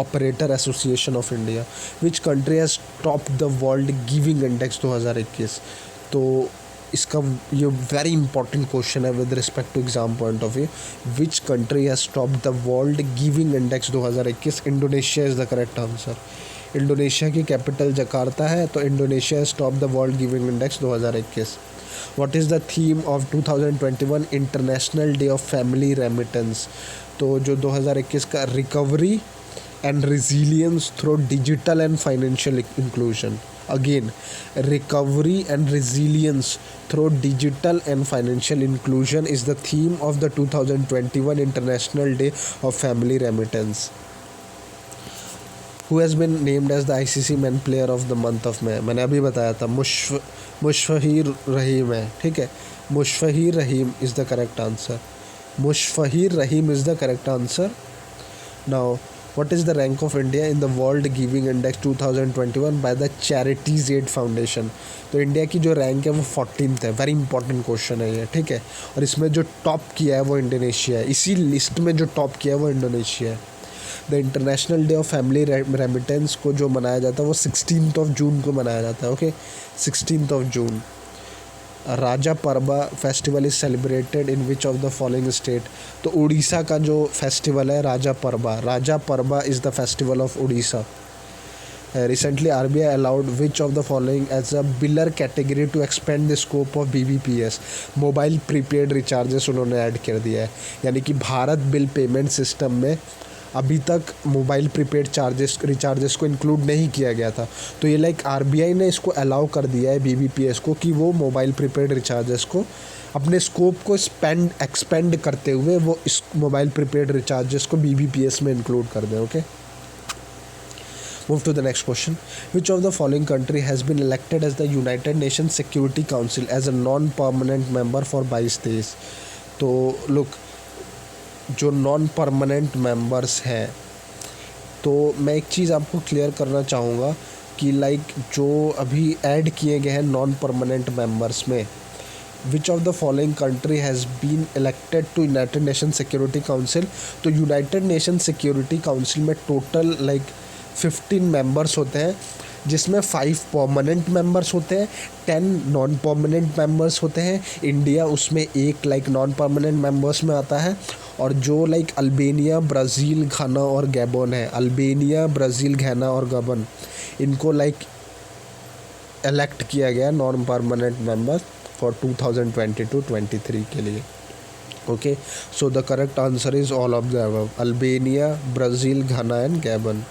Operator Association of India. Which country has topped the World Giving Index 2021? तो इसका ये very important question है with respect to exam point of view. Which country has topped the world giving index 2021? Indonesia is the correct answer. Indonesia की capital Jakarta है, तो Indonesia has top the world giving index 2021। What is the theme of 2021 international day of family remittance? तो जो 2021 का recovery and resilience through digital and financial inclusion. Again, recovery and resilience through digital and financial inclusion is the theme of the 2021 International Day of Family Remittance. Who has been named as the ICC Men Player of the Month of May? मैंने अभी बताया था, मुशफ़ीर रहीम है, ठीक है। Mushfiqur Rahim is the correct answer. Mushfiqur Rahim is the correct answer. Now, what is the rank of India in the World Giving Index 2021 by the Charities Aid Foundation? तो India की जो रैंक है वो 14th है। वेरी इंपॉर्टेंट क्वेश्चन है ये, ठीक है। और इसमें जो टॉप किया है वो इंडोनेशिया है, इसी लिस्ट में जो टॉप किया है वो इंडोनेशिया है। The international day of family remittance को जो मनाया जाता है वो 16 जून को मनाया जाता है, ओके, 16 जून। Raja Parba festival is celebrated in which of the following state? तो उड़ीसा का जो फेस्टिवल है Raja Parba is the festival of Orissa. Recently RBI allowed which of the following as a biller category to expand the scope of BBPS? Mobile prepaid recharges उन्होंने add कर दिया है, यानी कि भारत बिल पेमेंट सिस्टम में अभी तक मोबाइल प्रीपेड रिचार्जेस को इंक्लूड नहीं किया गया था। तो ये लाइक RBI ने इसको अलाउ कर दिया है BBPS को कि वो मोबाइल प्रीपेड रिचार्जेस को अपने स्कोप को एक्सपेंड करते हुए वो इस मोबाइल प्रीपेड रिचार्जेस को BBPS में इंक्लूड कर दें, okay. Move to the next question. Which of the following country has been elected as the United Nations Security Council as a non-permanent member for 22 days? तो look, जो non permanent members हैं, तो मैं एक चीज़ आपको clear करना चाहूँगा कि लाइक जो अभी ऐड किए गए हैं नॉन परमानेंट मेंबर्स में, which of the following country has been elected to united nation security council? तो यूनाइटेड नेशन सिक्योरिटी काउंसिल में टोटल लाइक 15 मेंबर्स होते हैं, जिसमें 5 परमानेंट मेंबर्स होते हैं, 10 नॉन परमानेंट मेंबर्स होते हैं। इंडिया उसमें एक लाइक नॉन परमानेंट मेंबर्स में आता है। और जो लाइक अल्बानिया, ब्राज़ील, घाना और गैबन है, अल्बानिया, ब्राज़ील, घाना और गबन, इनको लाइक इलेक्ट किया गया नॉन परमानेंट मेंबर फॉर 2022-23 के लिए, okay. So the correct answer is all of the above, Albania, Brazil, Ghana and Gabon.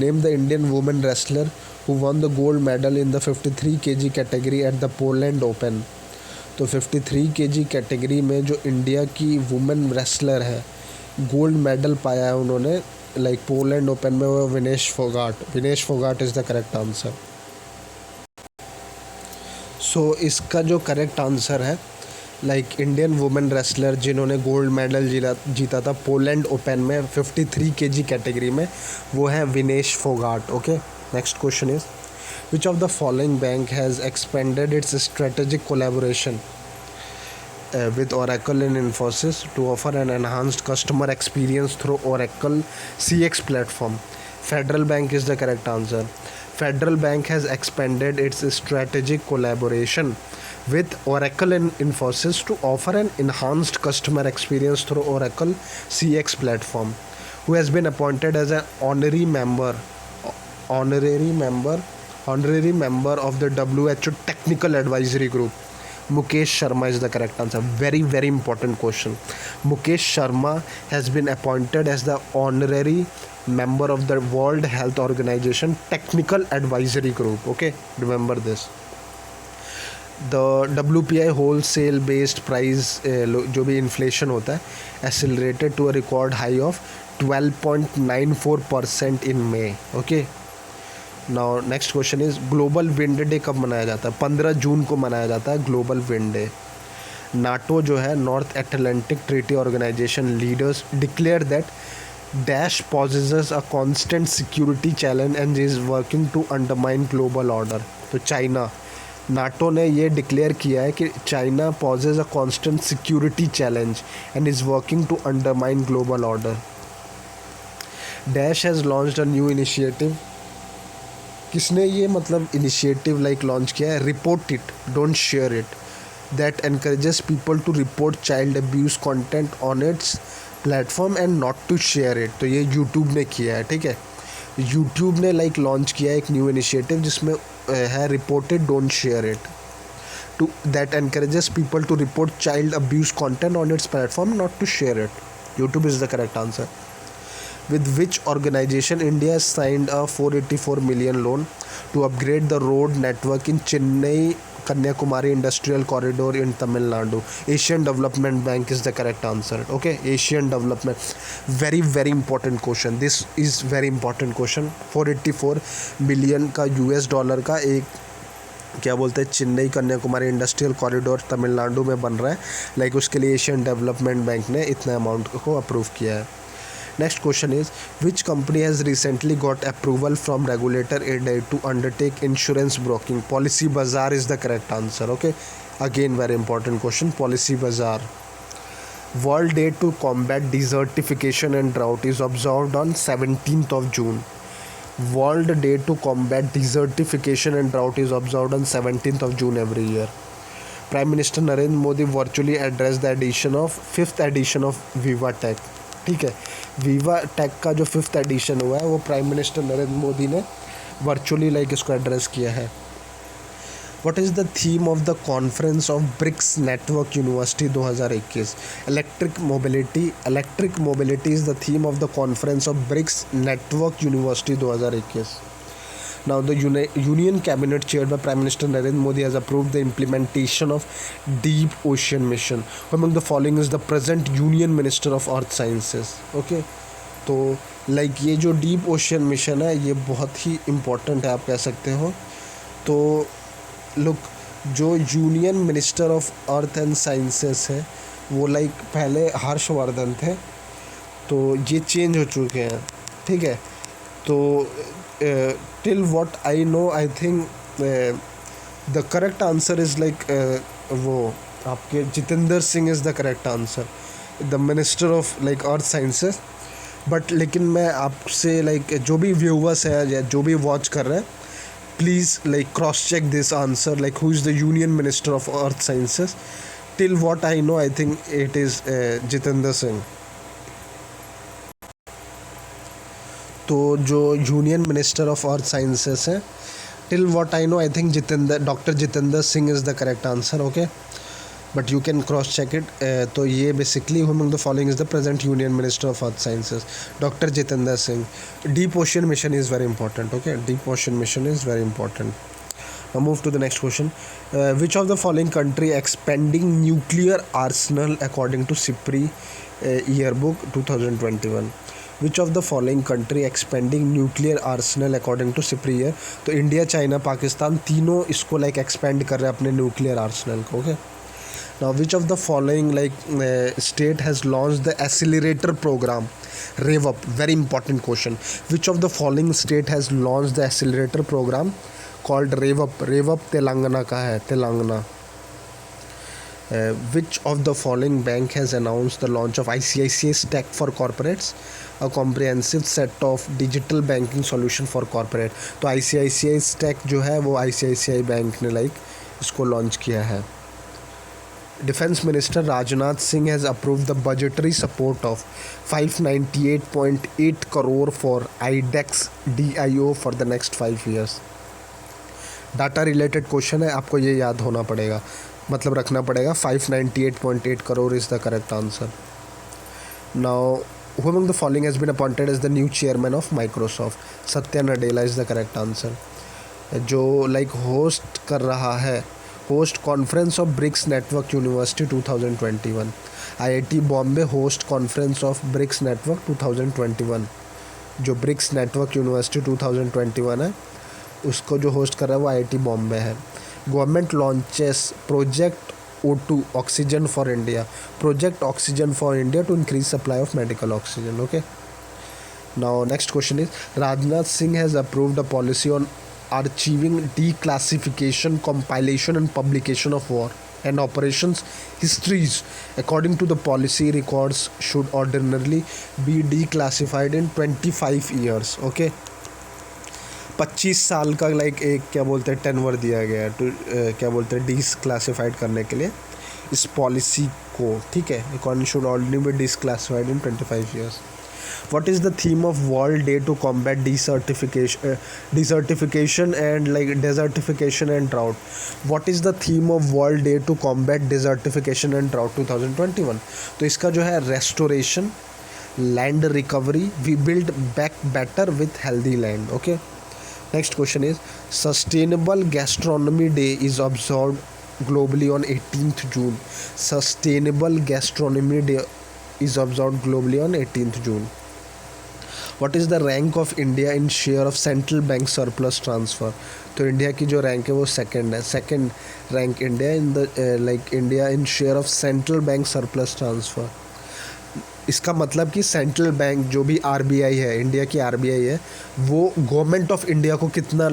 Name the Indian woman wrestler who won the gold medal in the 53 kg category at the Poland Open? तो 53 kg category में जो India की women wrestler है, gold medal पाया है उन्होंने like Poland Open में, वो Vinesh Phogat is the correct answer. So इसका जो करेक्ट आंसर है लाइक इंडियन वुमेन रेसलर जिन्होंने गोल्ड मेडल जीता था पोलैंड ओपन में 53 kg कैटेगरी में, वो है Vinesh Phogat, okay. Next question is which of the following bank has expanded it's strategic collaboration with Oracle and Infosys to offer an enhanced customer experience through Oracle CX platform? Federal Bank is the correct answer. Federal Bank has expanded its strategic collaboration with Oracle and Infosys to offer an enhanced customer experience through Oracle CX platform. who has been appointed as an honorary member of the WHO Technical Advisory Group? Mukesh Sharma is the correct answer. Very, very important question. Mukesh Sharma has been appointed as the honorary member of the World Health Organization Technical Advisory Group. Okay, remember this. The WPI wholesale based price जो भी inflation होता है accelerated to a record high of 12.94% in May. Okay. Now next question is global Wind day कब मनाया जाता है? 15 June को मनाया जाता है ग्लोबल विंड डे. नाटो जो है, North Atlantic Treaty Organisation leaders declare that dash possesses a constant security challenge and is working to undermine global order. तो चाइना, नाटो ने ये डिक्लेयर किया है कि China poses a constant security challenge and is working to undermine global order. Dash has launched a new initiative. किसने ये मतलब इनिशिएटिव लाइक लॉन्च किया है? Report it, don't share it, that encourages people to report child abuse content on its platform and not to share it. तो ये YouTube ने किया है, ठीक है. यूट्यूब ने लाइक लॉन्च किया है एक न्यू इनिशिएटिव जिसमें है report it, don't share it, to that encourages people to report child abuse content on its platform not to share it. YouTube is the correct answer. With which organization India has signed a 484 million loan to upgrade the road network in Chennai Kanyakumari Industrial Corridor in Tamil Nadu? Asian Development Bank is the correct answer. Okay, Asian Development. Very, very important question. This is very important question. 484 million का US dollar का एक क्या बोलते हैं Chennai Kanyakumari industrial corridor Tamil Nadu में बन रहा है. लाइक उसके लिए एशियन डेवलपमेंट बैंक ने इतना अमाउंट को अप्रूव किया है. Next question is, which company has recently got approval from regulator IRDAI to undertake insurance broking? Policy Bazaar is the correct answer. Okay, again very important question. Policy Bazaar. World Day to combat desertification and drought is observed on 17th of June. World Day to combat desertification and drought is observed on 17th of June every year. Prime Minister Narendra Modi virtually addressed the fifth edition of Viva Tech. ठीक है, Viva take का जो 5th addition हुआ है वो prime minister Narendra Modi ने virtually like इसको address किया है. What is the theme of the conference of BRICS network university 2021? Electric mobility is the theme of the conference of BRICS network university 2021. Now, the Union Cabinet chaired by Prime Minister Narendra Modi has approved the implementation of Deep Ocean Mission. Among the following is the present Union Minister of Earth Sciences. Okay, तो like ये जो deep ocean mission है ये बहुत ही important है, आप कह सकते हो. तो लुक, जो union minister of earth and sciences है वो लाइक पहले हर्षवर्धन थे, तो ये चेंज हो चुके हैं, ठीक है. तो till what I know, I think the correct answer is like वो आपके Jitendra Singh is the correct answer, the minister of like earth sciences. But लेकिन मैं आपसे लाइक जो भी व्यूवर्स है या जो भी वॉच कर रहे हैं, please like cross check this answer, like who is the union minister of earth sciences. Till what I know, I think it is Jitendra Singh. तो जो union minister of earth sciences है, till what I know, I think doctor Jitendra Singh is the correct answer. Okay, but you can cross check it. तो ये basically among the following is the present union minister of earth sciences, doctor Jitendra Singh. Deep ocean mission is very important. Okay, deep ocean mission is very important. Now move to the next question. Which of the following country expanding nuclear arsenal according to SIPRI yearbook 2021? Which of the following country expanding nuclear arsenal according to SIPRI year? तो India, China, Pakistan तीनों इसको like expand कर रहे हैं अपने nuclear Arsenal को. Okay, now which of the following state has launched the accelerator program RevUp? Very important question. Which of the following state has launched the accelerator program called RevUp? RevUp Telangana का है, Telangana. Which of the following bank has announced the launch of ICICI Stack for Corporates, a comprehensive set of digital banking solution for corporate? तो ICICI Stack जो है वो ICICI bank ने like इसको launch किया है. Defense Minister Rajnath Singh has approved the budgetary support of 598.8 crore for IDEX DIO for the next 5 years. Data related question है, आपको ये याद होना पड़ेगा, मतलब रखना पड़ेगा. 598.8 crore is the correct answer. Now who among the following has been appointed as the new chairman of Microsoft? Satya Nadella is the correct answer. जो होस्ट कर रहा है, host conference of BRICS network university 2021. IIT Bombay host conference of BRICS network 2021. जो BRICS network university 2021 है, उसको जो host कर रहा है वो IIT बॉम्बे है. Government launches project O2 oxygen for India. Project oxygen for India to increase supply of medical oxygen. Okay, now next question is Rajnath Singh has approved a policy on achieving declassification, compilation and publication of war and operations histories. According to the policy, records should ordinarily be declassified in 25 years. Okay, 25 साल का एक क्या बोलते हैं टेनवर दिया गया है to क्या बोलते हैं डिसक्लासिफाइड करने के लिए इस पॉलिसी को. ठीक है, record should already be declassified in 25 years. What is the theme of World Day to combat desertification and desertification and drought? What is the theme of World Day to combat desertification and drought 2021? तो इसका जो है restoration, land recovery, we build back better with healthy land. Okay. Next question is Sustainable Gastronomy Day is observed globally on 18th June. Sustainable Gastronomy Day is observed globally on 18th June. What is the rank of India in share of central bank surplus transfer? तो India की जो rank है वो second है. Second rank India in the India in share of central bank surplus transfer. इसका मतलब कि central bank जो भी RBI है, इंडिया की RBI है, वो गवर्नमेंट ऑफ इंडिया को कितना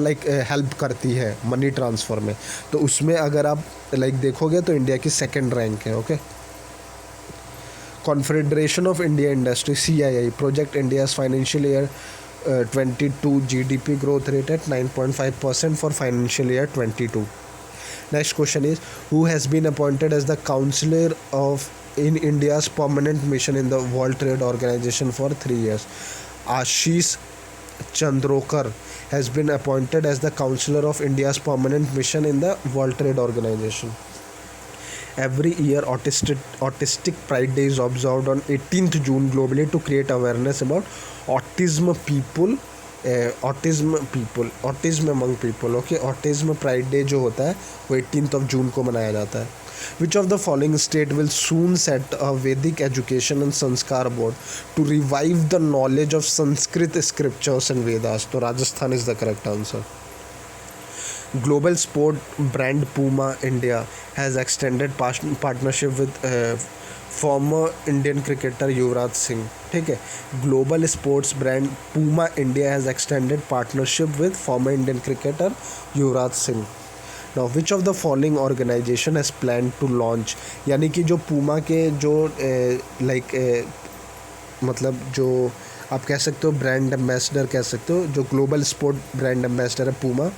हेल्प करती है मनी ट्रांसफ़र में. तो उसमें अगर आप देखोगे तो इंडिया की सेकंड रैंक है. Okay. Confederation of India Industry CII project India's financial year 22 GDP growth rate at 9.5% for financial year 22. Next question is who has been appointed as the counselor of in India's permanent mission in the World Trade Organization for 3 years? Ashish Chandrokar has been appointed as the counselor of India's permanent mission in the World Trade Organization. Every year, Autistic Pride Day is observed on 18th June globally to create awareness about autism among people. Okay, Autism Pride Day जो होता है वो 18th of June को मनाया जाता है. Which of the following state will soon set a Vedic education and Sanskar board to revive the knowledge of Sanskrit scriptures and Vedas? तो Rajasthan is the correct answer. Global sport brand Puma India has extended partnership with former Indian cricketer Yuvraj Singh. ठीक है, global sports brand Puma India has extended partnership with former Indian cricketer Yuvraj Singh. Now which of the following organization has planned to launch, यानी कि जो Puma के जो मतलब जो आप कह सकते हो ब्रांड एम्बेसडर कह सकते हो, जो ग्लोबल स्पोर्ट ब्रांड एम्बेसडर है Puma,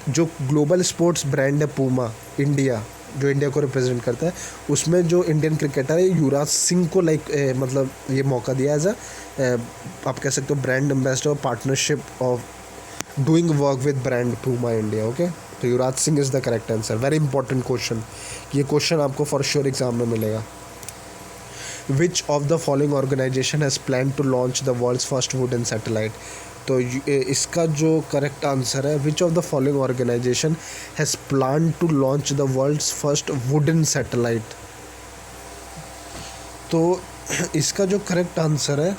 जो ग्लोबल स्पोर्ट्स ब्रांड है पूमा इंडिया, जो इंडिया को रिप्रेजेंट करता है, उसमें जो इंडियन क्रिकेटर है युवराज सिंह को मतलब ये मौका दिया एज आप कह सकते हो brand ambassador partnership of doing work with brand Puma India. Okay, तो Yuvraj Singh is the correct answer. Very important question, ये क्वेश्चन आपको फॉर श्योर एग्जाम में मिलेगा. Which of the following organisation has plan to launch the world's first wooden satellite? तो इसका जो correct answer है which of the following organisation has plan to launch the world's first wooden satellite. तो इसका जो correct answer है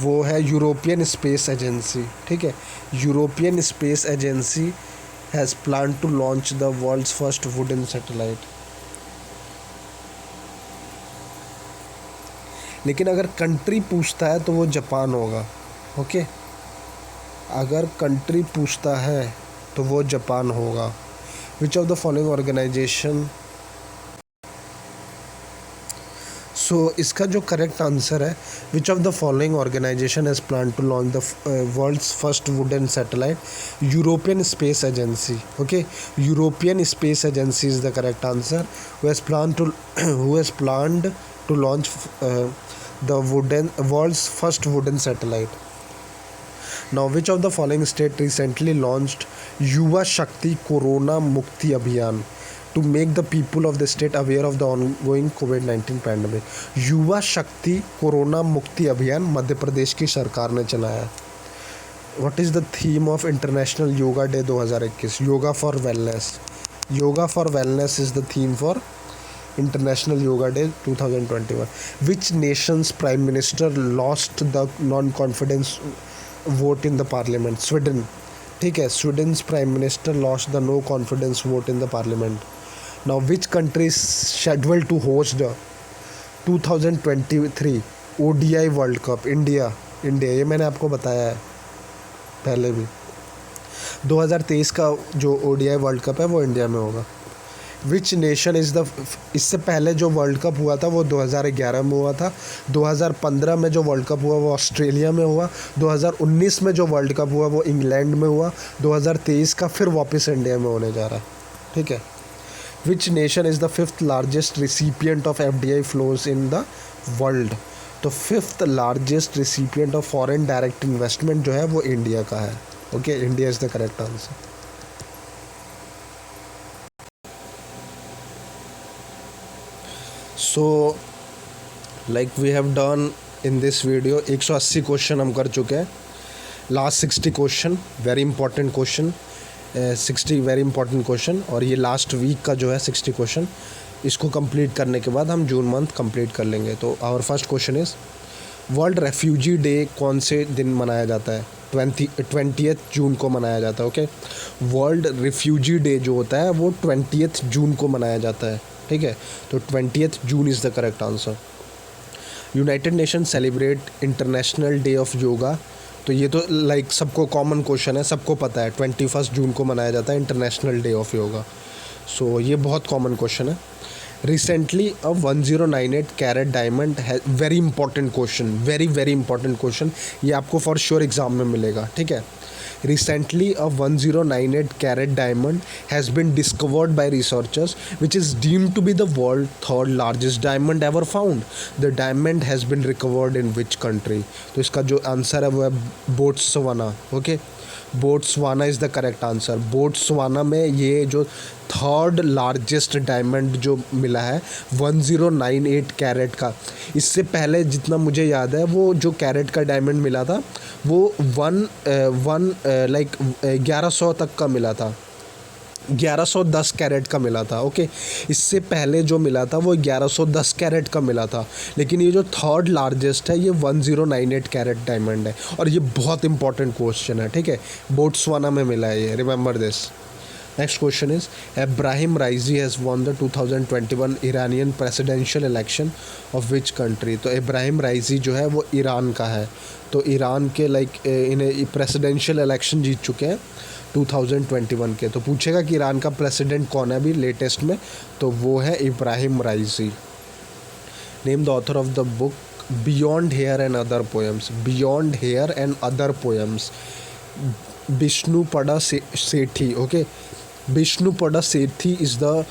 वो है यूरोपियन स्पेस एजेंसी. ठीक है, European space agency has plan to launch the world's first wooden satellite. लेकिन अगर कंट्री पूछता है तो वो जापान होगा. ओके, अगर कंट्री पूछता है तो वो जापान होगा. Which of the following organisation so इसका जो करेक्ट आंसर है, which of the following organisation has plan to launch the world's first wooden satellite? European space agency. Okay, European space agency is the correct answer. Who has planned to launch the world's first wooden satellite. Now, which of the following state recently launched Yuva Shakti Corona Mukti Abhiyan to make the people of the state aware of the ongoing COVID-19 pandemic? युवा शक्ति corona मुक्ति अभियान मध्य प्रदेश की सरकार ने चलाया. What is the theme of International Yoga Day 2021? Yoga for Wellness. Yoga for Wellness is the theme for International Yoga Day 2021. Which nation's prime minister lost the non-confidence vote in the parliament? Sweden. ठीक है, Sweden's prime minister lost the no confidence vote in the parliament. Now, which country is scheduled to host the 2023 ODI World Cup? India. ये मैंने आपको बताया है पहले भी. 2023 का जो ODI वर्ल्ड कप है वो इंडिया में होगा. विच नेशन इज़ द, इससे पहले जो वर्ल्ड कप हुआ था वो 2011 में हुआ था. 2015 में जो वर्ल्ड कप हुआ वो ऑस्ट्रेलिया में हुआ. 2019 में जो वर्ल्ड कप हुआ वो इंग्लैंड में हुआ. 2023 का फिर वापस इंडिया में होने जा रहा है. ठीक है. Which nation is the fifth largest recipient of FDI flows in the world? तो fifth largest recipient of foreign direct investment जो है वो इंडिया का है. Okay, India is the correct answer. So like we have done in this video 180 question हम कर चुके हैं. Last 60 question very important question, 60 very important question. और ये लास्ट वीक का जो है 60 क्वेश्चन, इसको कंप्लीट करने के बाद हम जून मंथ कंप्लीट कर लेंगे. तो our first question is world refugee day कौन से दिन मनाया जाता है? 20th जून को मनाया जाता है. ओके, वर्ल्ड रेफ्यूजी डे जो होता है वो 20th जून को मनाया जाता है. ठीक है, तो 20th June is the correct answer. United nation celebrate international day of yoga. तो ये तो लाइक सबको कॉमन क्वेश्चन है, सबको पता है 21 जून को मनाया जाता है इंटरनेशनल डे ऑफ योगा. सो ये बहुत कॉमन क्वेश्चन है. रिसेंटली अ 1098 कैरेट डायमंड है, very important question, very important question. ये आपको फॉर श्योर एग्जाम में मिलेगा. ठीक है. Recently, a 1098 carat diamond has been discovered by researchers, which is deemed to be the world's third largest diamond ever found. The diamond has been recovered in which country? तो इसका जो answer है वो है Botswana. Okay, Botswana is the correct answer. Botswana में ये जो third largest diamond जो मिला है 1098 कैरेट का. इससे पहले जितना मुझे याद है वो जो कैरेट का डायमंड मिला था वो 1100 तक का मिला था, 1110 कैरेट का मिला था. ओके, इससे पहले जो मिला था वो 1110 कैरेट का मिला था. लेकिन ये जो थर्ड लार्जेस्ट है ये 1098 कैरेट डायमंड है. और ये बहुत इंपॉर्टेंट क्वेश्चन है. ठीक है, बोट्सवाना में मिला है ये, remember this. Next question is Ibrahim Raisi has won the 2021 Iranian presidential election of which country? तो इब्राहिम राइजी जो है वो ईरान का है. तो ईरान के इन्हें प्रेसिडेंशियल इलेक्शन जीत चुके हैं 2021 के. तो पूछेगा कि ईरान का प्रेसिडेंट कौन है अभी लेटेस्ट में, तो वो है Ibrahim Raisi. Name the author of the book beyond here and other poems. Beyond here and other poems, Vishnupada Sethi. Okay, Vishnupada Sethi is the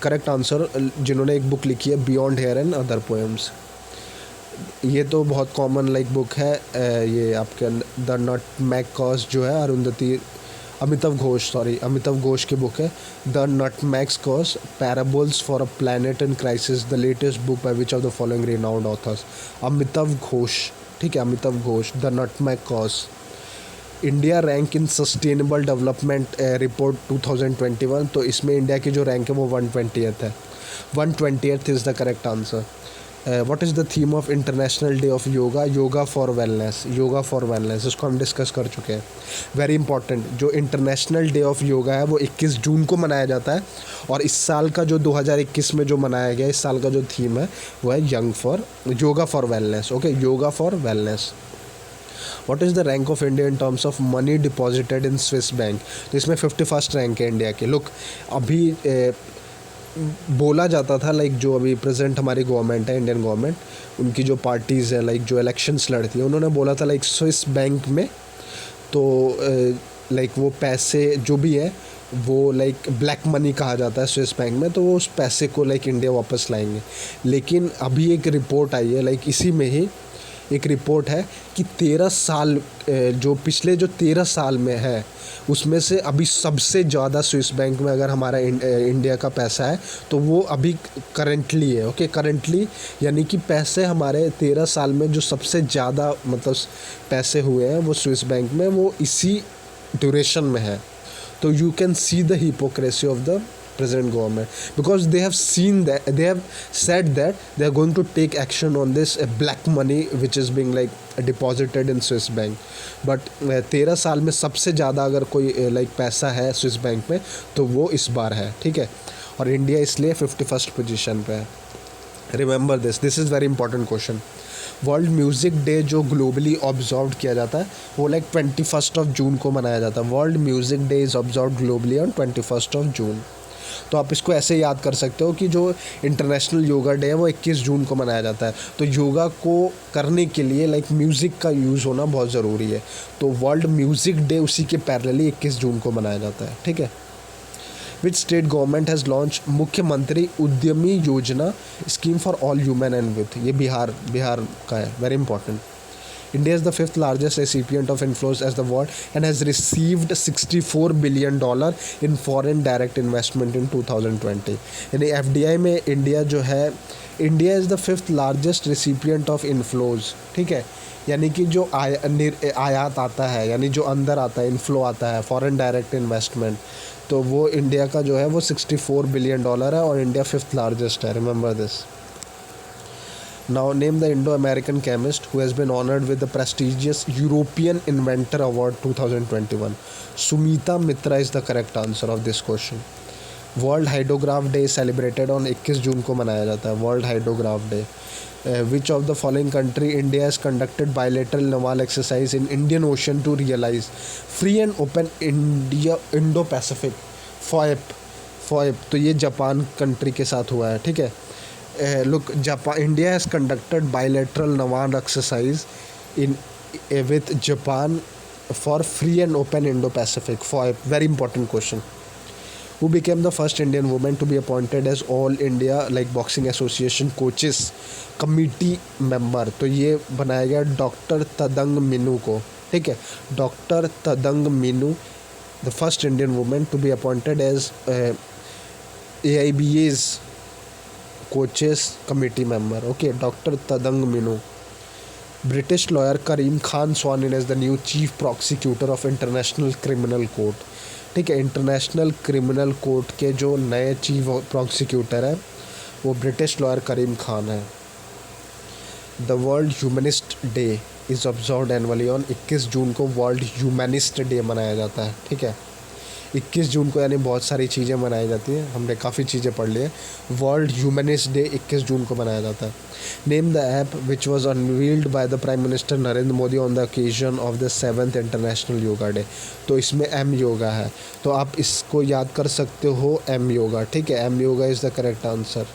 correct answer, जिन्होंने एक बुक लिखी है beyond here and other poems. ये तो बहुत कॉमन बुक है. ये आपके द नटमैग कर्स जो है अमिताव घोष की बुक है. The nutmeg curse parables for a planet in crisis, the latest book by which of the following renowned authors? Amitav Ghosh. ठीक है, Amitav Ghosh. The nutmeg curse. India rank in sustainable development report 2021. तो इसमें India की जो रैंक है वो 120th है. 120th is the correct answer. What is the theme of international day of yoga? Yoga for wellness. Yoga for wellness, इसको हम डिस्कस कर चुके हैं. वेरी इंपॉर्टेंट, जो इंटरनेशनल डे ऑफ योगा है वो 21 जून को मनाया जाता है. और इस साल का जो 2021 में जो मनाया गया, इस साल का जो थीम है वो है yoga for wellness. Okay, yoga for wellness. What is the rank of India in terms of money deposited in Swiss bank? तो इसमें 51st रैंक है इंडिया की. लुक, अभी बोला जाता था लाइक जो अभी प्रेजेंट हमारी गवर्नमेंट है, इंडियन गवर्नमेंट, उनकी जो पार्टीज़ है लाइक जो इलेक्शंस लड़ती है, उन्होंने बोला था लाइक स्विस बैंक में तो लाइक वो पैसे जो भी है वो लाइक ब्लैक मनी कहा जाता है स्विस बैंक में, तो वो उस पैसे को लाइक इंडिया वापस लाएंगे। लेकिन अभी एक रिपोर्ट आई है लाइक इसी में ही एक रिपोर्ट है कि 13 साल जो पिछले जो 13 साल में है उसमें से अभी सबसे ज़्यादा स्विस बैंक में अगर हमारा इंडिया का पैसा है तो वो अभी करंटली है। ओके, करंटली यानी कि पैसे हमारे 13 साल में जो सबसे ज़्यादा मतलब पैसे हुए हैं वो स्विस बैंक में, वो इसी ड्यूरेशन में है। तो you can see the hypocrisy of the present government, because they have seen that, they have said that they are going to take action on this black money which is being like deposited in Swiss bank, but 13 साल में सबसे ज़्यादा अगर कोई like पैसा है Swiss bank में तो वो इस बार है, ठीक है। और इंडिया इसलिए 51st पोजीशन पे है। Remember this is very important question. World music day जो ग्लोबली ऑब्जर्व किया जाता है वो लाइक 21 जून को मनाया जाता है। World music day is observe globally on 21 जून। तो आप इसको ऐसे याद कर सकते हो कि जो इंटरनेशनल योगा डे है वो 21 जून को मनाया जाता है। तो योगा को करने के लिए लाइक म्यूज़िक का यूज़ होना बहुत ज़रूरी है, तो वर्ल्ड म्यूज़िक डे उसी के पैरेलली 21 जून को मनाया जाता है, ठीक है। Which state government has launched मुख्यमंत्री उद्यमी योजना scheme for all human and youth? ये बिहार का है, very important. India is the fifth largest recipient of inflows as the world and has received $64 billion in foreign direct investment in 2020। यानी FDI में India जो है, India is the fifth largest recipient of inflows, ठीक है। यानी कि जो आयात आता है, यानी जो अंदर आता है, इनफ्लो आता है, फॉरेन डायरेक्ट इन्वेस्टमेंट, तो वो इंडिया का जो है वो $64 बिलियन है और इंडिया फिफ्थ लार्जेस्ट है। Remember this. Now name the Indo-American chemist who has been honored with the prestigious European Inventor Award 2021. Sumita Mitra is the correct answer of this question. World hydrograph day celebrated on 21 June को मनाया जाता है, world hydrograph day. Which of the following country India has conducted bilateral naval exercise in Indian ocean to realise free and open Indo Pacific FOIP. तो ये Japan country के साथ हुआ है, ठीक है। look, Japan, India has conducted bilateral naval exercise in with Japan for free and open Indo-Pacific. For a very important question, who became the first Indian woman to be appointed as All India like Boxing Association Coaches Committee member? तो ये बनाया गया doctor Tadang Meenu को, ठीक है। Doctor Tadang Minu, the first Indian woman to be appointed as AIBA's coaches committee member, okay, doctor Tadang Minu. British lawyer Karim Khan sworn in as the new chief prosecutor of international criminal court, ठीक है। International criminal court के जो नए chief prosecutor है वो British lawyer Karim Khan है। The world humanist day is observed annually on 21 June को world humanist day मनाया जाता है, ठीक है। 21 जून को यानी बहुत सारी चीज़ें मनाई जाती हैं, हमने काफ़ी चीज़ें पढ़ ली हैं। वर्ल्ड ह्यूमनिस्ट डे 21 जून को मनाया जाता है। Name the app which was unveiled by the prime minister Narendra Modi on the occasion of the 7th international yoga day. तो इसमें एम योगा है, तो आप इसको याद कर सकते हो एम योगा, ठीक है। M yoga is the correct answer.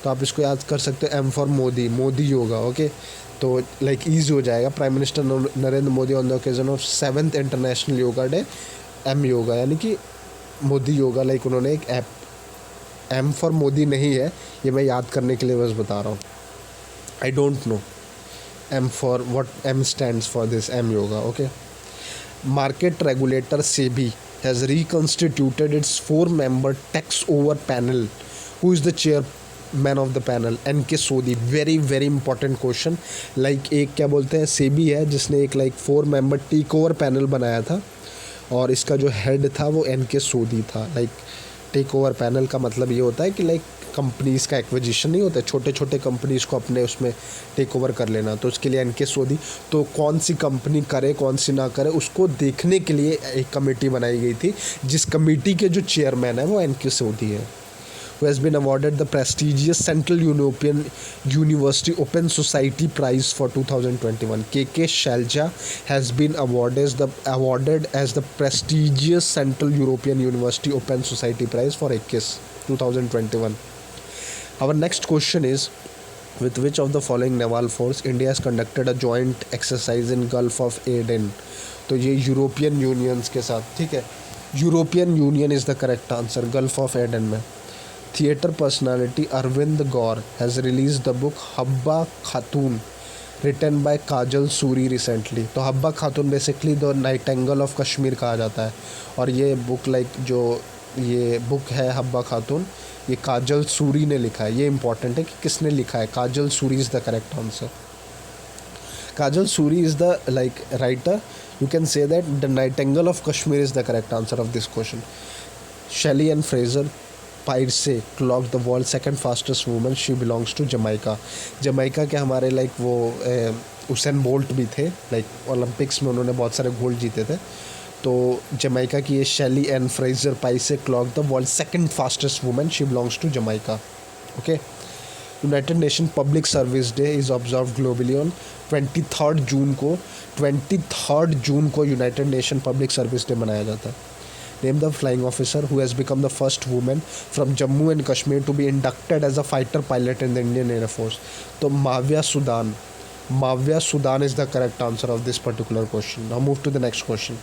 तो आप इसको याद कर सकते हो M for Modi, Modi yoga, okay. तो लाइक ईजी हो जाएगा। Prime minister Narendra Modi on the occasion of 7th international yoga day, M yoga यानी कि मोदी योगा, लाइक उन्होंने एक ऐप, एम फॉर मोदी नहीं है, ये मैं याद करने के लिए बस बता रहा हूँ। I don't know M for what M stands for this, M yoga, okay. Market regulator SEBI has reconstituted its 4-member takeover panel. Who is the chairman of the panel? N K. Sodhi. Very very important question. Like एक क्या बोलते हैं, सेबी है जिसने एक like 4-member take over panel बनाया था और इसका जो हेड था वो एन.के. सोदी था। लाइक टेक ओवर पैनल का मतलब ये होता है कि लाइक कंपनीज़ का एक्विजिशन नहीं होता है, छोटे छोटे कंपनीज़ को अपने उसमें टेक ओवर कर लेना, तो उसके लिए एन.के. सोदी। तो कौन सी कंपनी करे कौन सी ना करे उसको देखने के लिए एक कमेटी बनाई गई थी, जिस कमेटी के जो चेयरमैन है वो एन.के. सोदी है। who has been awarded the prestigious Central European University Open Society Prize for 2021. K.K. Shalja has been awarded as the prestigious Central European University Open Society Prize for 21। 2021. Our next question is, with which of the following naval force India has conducted a joint exercise in Gulf of Aden? तो ये European unions के साथ, ठीक है, European union is the correct answer, gulf of Aden में. Theatre personality Arvind Gaur has release the book Habba Khatun written by Kajal Suri recently. तो Habba Khatun basically the nightingale of Kashmir कहा जाता है, और ये बुक जो ये बुक है हब्बा खातून, ये काजल सूरी ने लिखा है. ये इंपॉर्टेंट है कि किसने लिखा है. Kajal Suri is the correct answer. Kajal Suri is the writer. You can say that the Nightingale of Kashmir is the correct answer of this question. Shelley Ann Fraser Pierce clocked the world's second fastest woman. She belongs to Jamaica. Jamaica के हमारे वो Usain bolt भी थे, Olympics में उन्होंने बहुत सारे gold जीते थे. तो जमाइका की ये Shelly Ann Fraser Pryce clock the world second fastest women. She belongs to Jamaica. Okay. United Nation public service day is observe globally on 23 June को United Nation public service day मनाया जाता है. Name the flying officer who has become the first women from Jammu and Kashmir to be inducted as a fighter pilot in the Indian air force. तो Mavya Sudan is the correct answer of this particular question. Now move to the next question.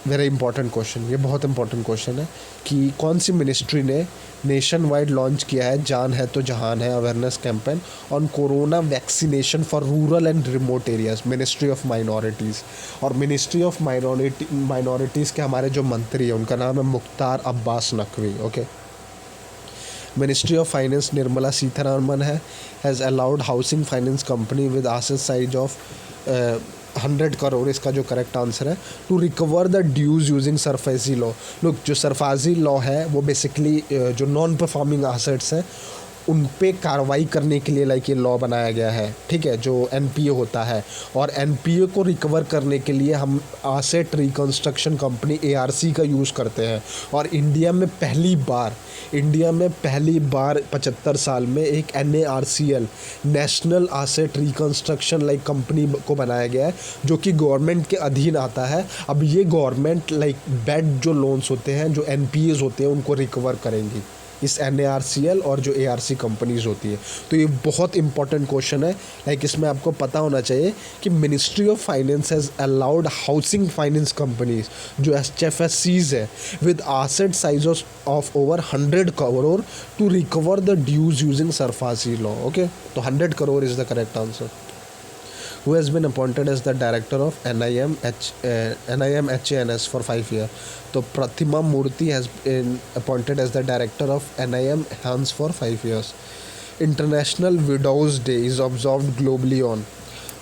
Very important question, ये बहुत important question है कि कौन सी ministry ने nationwide launch किया है जान है तो जहान है awareness campaign on corona vaccination for rural and remote areas. Ministry of minorities. और मिनिस्ट्री ऑफ माइनॉरिटीज़ के हमारे जो मंत्री हैं उनका नाम है Mukhtar Abbas Naqvi. Okay. Ministry of finance Nirmala Sitharaman has allowed housing finance company with asset size of 100 crore, इसका जो करेक्ट आंसर है, to recover the dues using SARFAESI law. Look, जो सरफाजी लॉ है वो बेसिकली जो नॉन परफॉर्मिंग एसेट्स हैं उन पे कार्रवाई करने के लिए ये लॉ बनाया गया है. ठीक है, जो एनपीए होता है, और एनपीए को रिकवर करने के लिए हम एसेट रिकंस्ट्रक्शन कंपनी एआरसी का यूज़ करते हैं. और इंडिया में पहली बार 75 साल में एक NARCL national asset reconstruction company को बनाया गया है, जो कि गवर्नमेंट के अधीन आता है. अब ये गवर्नमेंट बेड जो लोन्स होते हैं, जो एनपीएज होते हैं, उनको रिकवर करेंगी इस एनएआरसीएल और जो एआरसी कंपनीज होती है. तो ये बहुत इंपॉर्टेंट क्वेश्चन है. इसमें आपको पता होना चाहिए कि ministry of finance has allowed housing finance companies जो एचएफएससीज है with asset size of over 100 crore to recover the dues using SARFAESI law. Okay. तो 100 crore is the correct answer. Who has been appointed as the director of NIM-HANS for 5 years? तो प्रतिमा मूर्ति has been appointed as the director of NIM-HANS for 5 years. International Widows Day is observed globally on.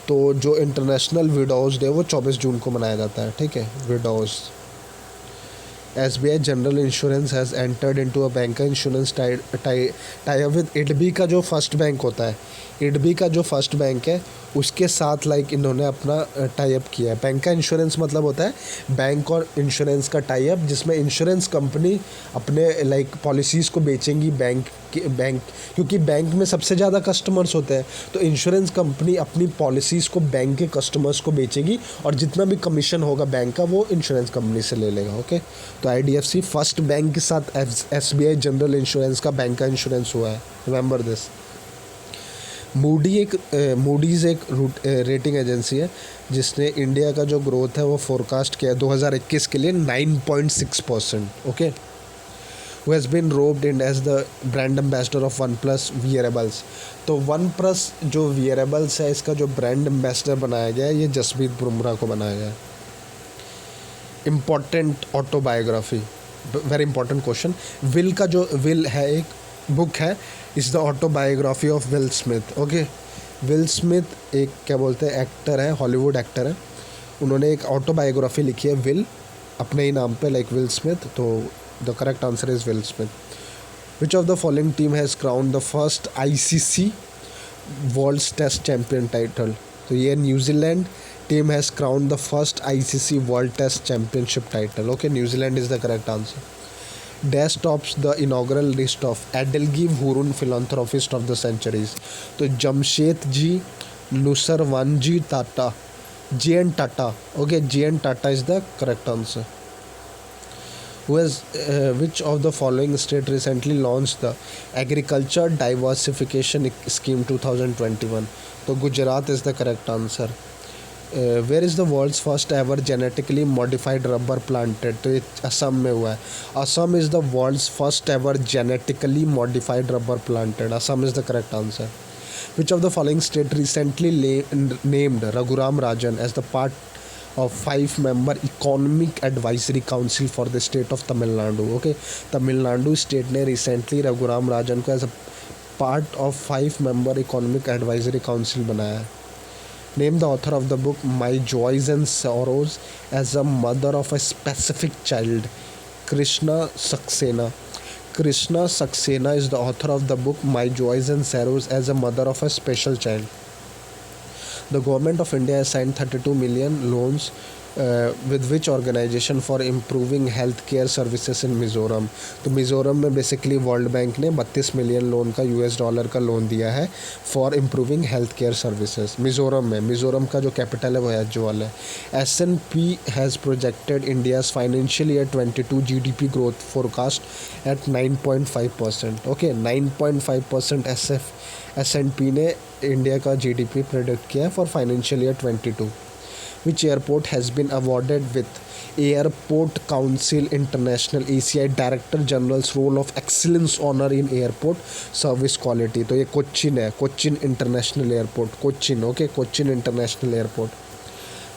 तो जो international widows day वो 24 जून को मनाया जाता है. ठीक है, widows. SBI general insurance has entered into a bank insurance tie up with IDBI का जो फर्स्ट बैंक होता है. इडबी का जो फर्स्ट बैंक है उसके साथ इन्होंने अपना टाई अप किया है. बैंक का इंश्योरेंस मतलब होता है बैंक और इंश्योरेंस का टाई अप, जिसमें इंश्योरेंस कंपनी अपने पॉलिसीज़ को बेचेंगी बैंक, क्योंकि बैंक में सबसे ज़्यादा कस्टमर्स होते हैं. तो इंश्योरेंस कंपनी अपनी पॉलिसीज़ को बैंक के कस्टमर्स को बेचेगी, और जितना भी कमीशन होगा बैंक का वो इंश्योरेंस कंपनी से ले लेगा. ओके. तो आईडीएफसी फर्स्ट बैंक के साथ एसबीआई जनरल इंश्योरेंस का बैंक का इंश्योरेंस हुआ है. Remember this. मूडीज़ एक रेटिंग एजेंसी है जिसने इंडिया का जो ग्रोथ है वो फोरकास्ट किया 2021 के लिए 9.6%. Okay. Who has been roped in as the brand ambassador of OnePlus wearables. तो वन प्लस जो वियरेबल्स है इसका जो ब्रांड एम्बेसडर बनाया गया है ये जसप्रीत बुमराह को बनाया गया है. Important autobiography, very important question. Will का जो विल है एक बुक है, is the autobiography of will Smith. Okay. Will Smith एक क्या बोलते हैं एक्टर है, हॉलीवुड एक्टर है. उन्होंने एक ऑटोबायोग्राफी लिखी है विल अपने ही नाम पे, विल स्मिथ. तो the correct answer is Will Smith. Which of the following team has crowned the first ICC world test champion title. तो ये New Zealand team has crowned the first ICC world test championship title. Okay. New Zealand is the correct answer. Dash tops the inaugural list of Adelgi Hurun philanthropist of the centuries. तो Jamshedji Nusserwanji Tata, JN Tata. Okay. JN Tata is the correct answer. who has which of the following state recently launched the agriculture diversification scheme 2021? तो Gujarat is the correct answer. Where is the world's first ever genetically modified rubber planted? तो ये असम में हुआ है. Assam is the world's first ever genetically modified rubber planted. Assam is the correct answer. Which of the following state recently named Raghuram Rajan as the part of 5-member economic advisory council for the state of Tamil Nadu? Okay, Tamil Nadu state ने recently Raghuram Rajan को as a part of 5-member economic advisory council बनाया है. Name the author of the book My Joys and Sorrows as a mother of a specific child. Krishna Saxena. Krishna Saxena is the author of the book My Joys and Sorrows as a mother of a special child. The government of India has signed 32 million loans with which organization for improving health care services in Mizoram? तो मिज़ोरम में basically world bank ने 32 million loan का $US का loan दिया है for improving health care services Mizoram में. मिज़ोरम का जो कैपिटल है वो एजवाल है. S&P has projected India's financial year 22 GDP growth forecast at 9.5%. Okay, 9.5% S&P ने इंडिया का GDP प्रेडिक्ट किया है for financial year 22. Which airport has been awarded with Airport Council International ACI Director General's Role of Excellence Honor in Airport Service Quality? तो ये कोच्चिन है, Cochin international airport, Cochin. Okay, Cochin international airport.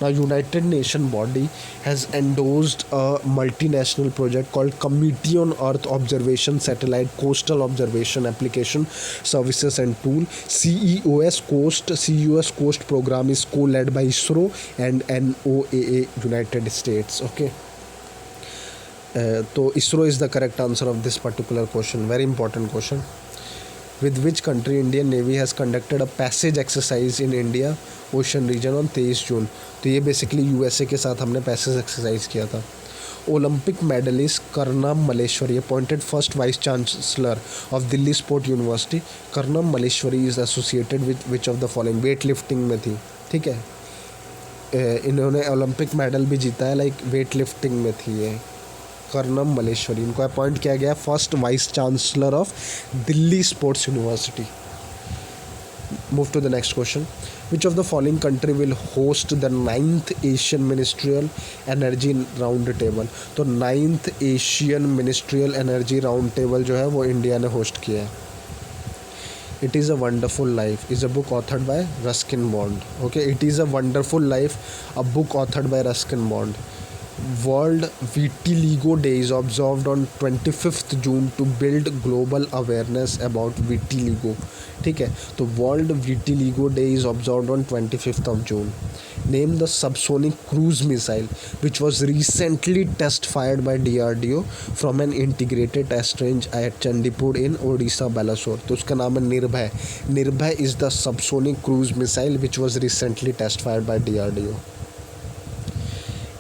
Now, United Nations body has endorsed a multinational project called Committee on Earth Observation Satellite Coastal Observation Application Services and Tool. CEOS Coast program is co-led by ISRO and NOAA United States. Okay. So ISRO is the correct answer of this particular question. Very important question. With which country Indian Navy has conducted a passage exercise in India Ocean region on 23 जून? तो ये basically USA के साथ हमने passage exercise किया था. Olympic medallist Karnam Malleswari appointed first vice chancellor of Delhi sport university. Karnam Malleswari is associated with which of the following? Weight lifting में थी. ठीक है, इन्होंने ओलंपिक मेडल भी जीता है, लाइक वेट लिफ्टिंग में थी ये. कर्णम मल्लेश्वरी, इनको अपॉइंट किया गया first vice chancellor of Delhi sports university. Move to the next question. Which of the following country will host the 9th Asian ministerial energy round table? तो 9th Asian ministerial energy round table जो है वो India ने host किया है. It is a Wonderful Life is a book authored by Ruskin Bond. Okay, It is a Wonderful Life, a book authored by Ruskin Bond. World Vitiligo Day is observed on 25th June to build global awareness about vitiligo. ठीक है, तो World Vitiligo Day is observed on 25th of June. Name the subsonic cruise missile which was recently test fired by DRDO from an integrated test range at Chandipur in Odisha, Balasore. तो उसका नाम है निर्भय. निर्भय is the subsonic cruise missile which was recently test fired by DRDO.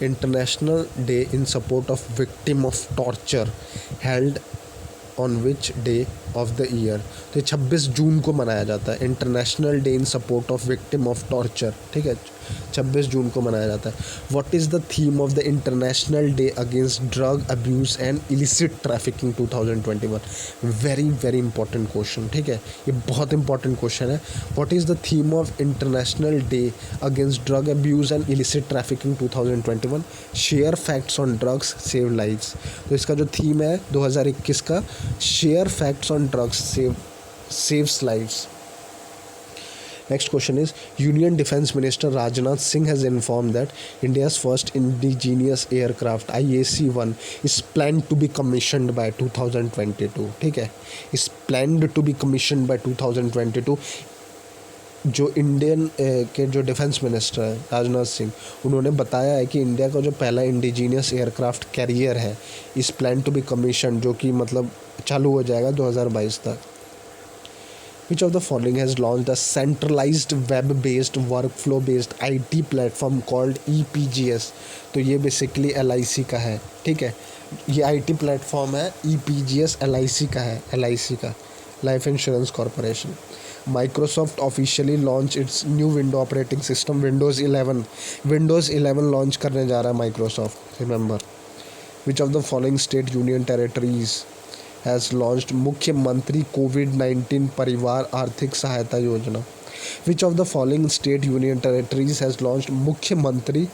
International Day in support of victim of torture held on which day of the year? तो 26 जून को मनाया जाता है. International day in support of victim of torture. ठीक है, 26 जून को मनाया जाता है. What is the theme of the international day against drug abuse and illicit trafficking 2021? Very very important question. ठीक है, ये बहुत इंपॉर्टेंट क्वेश्चन है. What is the theme of international day against drug abuse and illicit trafficking 2021? Share facts on drugs save lives. तो इसका जो theme है 2021 का, share facts on drugs saves lives. Next question is, Union Defence Minister Rajnath Singh has informed that India's first indigenous aircraft IAC-1 is planned to be commissioned by 2022. ठीक है, is planned to be commissioned by 2022. जो Indian के जो defence minister है राजनाथ सिंह, उन्होंने बताया है कि इंडिया का जो पहला इंडिजीनियस एयरक्राफ्ट कैरियर है इस प्लान टू बी कमीशन, जो कि मतलब चालू हो जाएगा 2022 तक. विच of the following has launched a centralised web based workflow based IT platform called EPGS? तो ये बेसिकली LIC का है. ठीक है, ये IT प्लेटफॉर्म है EPGS LIC का है. LIC का life insurance corporation. Microsoft officially launched its new window operating system Windows 11. Windows 11 launch करने जा रहा है Microsoft. Remember, Which of the following state union territories has launched मुख्यमंत्री कोविड-19 परिवार आर्थिक सहायता योजना? Which of the following state union territories has launched मुख्यमंत्री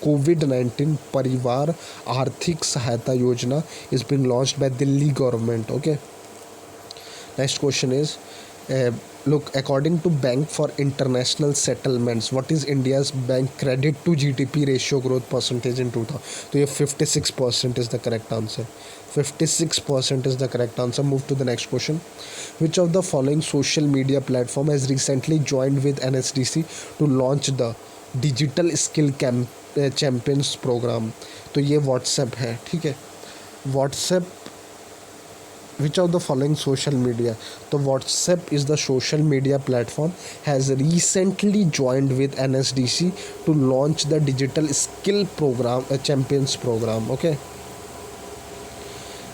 कोविड-19 परिवार आर्थिक सहायता योजना is being launched by Delhi government. Okay. Next question is, look, according to Bank for International Settlements, what is India's bank credit to GDP ratio growth percentage in 2000? तो ये 56% is the correct answer. 56% is the correct answer. Move to the next question. Which of the following social media platform has recently joined with NSDC to launch the Digital Skill Champions program? तो ये WhatsApp है, ठीक है. WhatsApp. Which of the following social media? So WhatsApp is the social media platform has recently joined with NSDC to launch the digital skill program, champions program. Okay.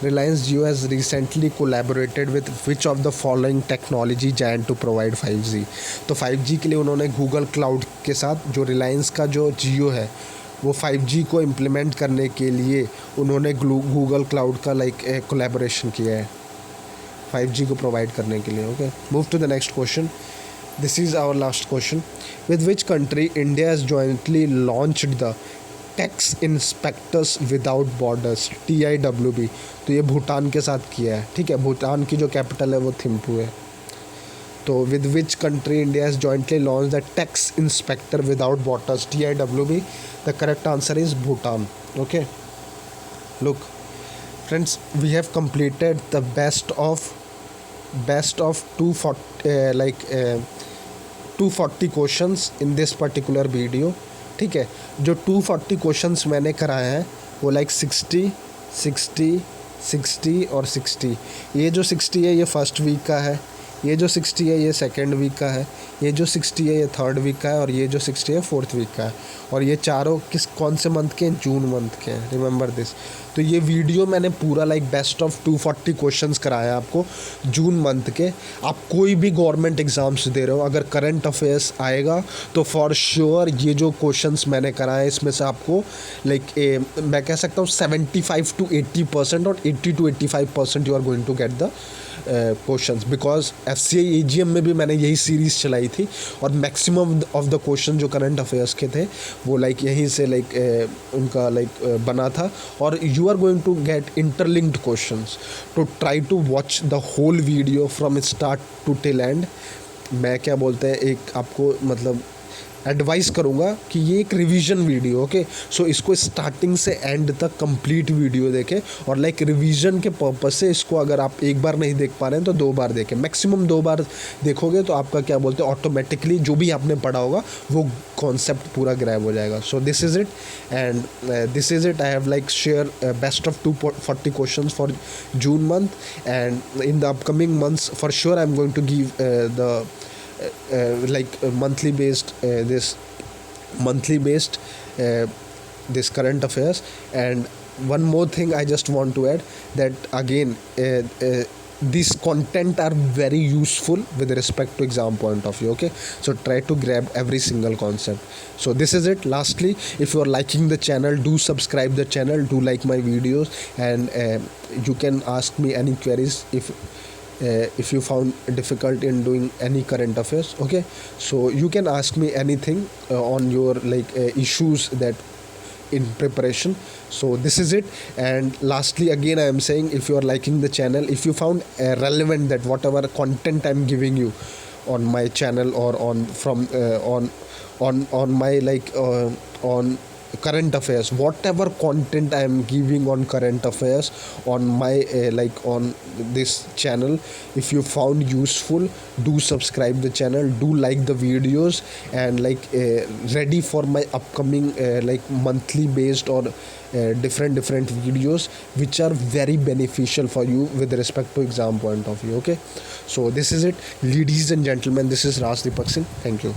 Reliance Jio has recently collaborated with which of the following technology giant to provide 5G? तो 5G के लिए उन्होंने Google cloud के साथ जो रिलायंस का जो जियो है वो 5G को इम्प्लीमेंट करने के लिए उन्होंने गूगल क्लाउड का कोलैबोरेशन किया है 5G को प्रोवाइड करने के लिए. Okay, move to the next question. This is our last question. With which country India has jointly launched the tax inspectors without borders TIWB? तो ये भूटान के साथ किया है, ठीक है. भूटान की जो कैपिटल है वो थिम्पू है. तो with which country India has jointly launch the tax inspector without borders TIWB? The correct answer is Bhutan. Okay, look friends, we have completed the best of 240 questions in this particular video, ठीक है. जो 240 questions मैंने कराए हैं वो 60 और 60. ये जो 60 है ये फर्स्ट वीक का है, ये जो 60 है ये सेकेंड वीक का है, ये जो 60 है ये थर्ड वीक का है और ये जो 60 है फोर्थ वीक का है. और ये चारों कौन से मंथ के हैं? जून मंथ के हैं. Remember this. तो ये वीडियो मैंने पूरा बेस्ट ऑफ 240 क्वेश्चंस कराया आपको जून मंथ के. आप कोई भी गवर्नमेंट एग्ज़ाम्स दे रहे हो, अगर करंट अफेयर्स आएगा तो फॉर श्योर ये जो क्वेश्चंस मैंने कराए इसमें से आपको मैं कह सकता हूँ 75 to 80% और 80 to 85% you are going to get the questions. Because FCI AGM में भी मैंने यही सीरीज़ चलाई थी और मैक्सिमम ऑफ द क्वेश्चन जो करंट अफेयर्स के थे वो यहीं से उनका बना था. और you are going to get interlinked questions. तो try to watch the whole video from start to till end. मैं क्या बोलते हैं, एक आपको एडवाइस करूँगा कि ये एक रिवीजन वीडियो. ओके, सो इसको स्टार्टिंग से एंड तक कंप्लीट वीडियो देखें और रिवीजन के पर्पस से इसको अगर आप एक बार नहीं देख पा रहे हैं तो 2 बार देखें. मैक्सिमम 2 बार देखोगे तो आपका क्या बोलते हैं ऑटोमेटिकली जो भी आपने पढ़ा होगा वो कॉन्सेप्ट पूरा ग्रैब हो जाएगा. So this is it and this is it. I have share best of 240 question for June month and in the upcoming months for sure I am going to give the monthly based this current affairs. And one more thing I just want to add, that again this content are very useful with respect to exam point of view. Okay, so try to grab every single concept. So this is it. Lastly, if you are liking the channel, do subscribe the channel, do like my videos, and you can ask me any queries if you found difficult in doing any current affairs. Okay, so you can ask me anything on your issues that in preparation. So this is it. And lastly again I am saying, if you are liking the channel, if you found relevant that whatever content I am giving you on my channel or on my on current affairs, whatever content I am giving on current affairs on my on this channel, if you found useful, do subscribe the channel, do like the videos, and ready for my upcoming monthly based or different videos which are very beneficial for you with respect to exam point of view. Okay, so this is it, ladies and gentlemen. This is Raj Deepak Singh. Thank you.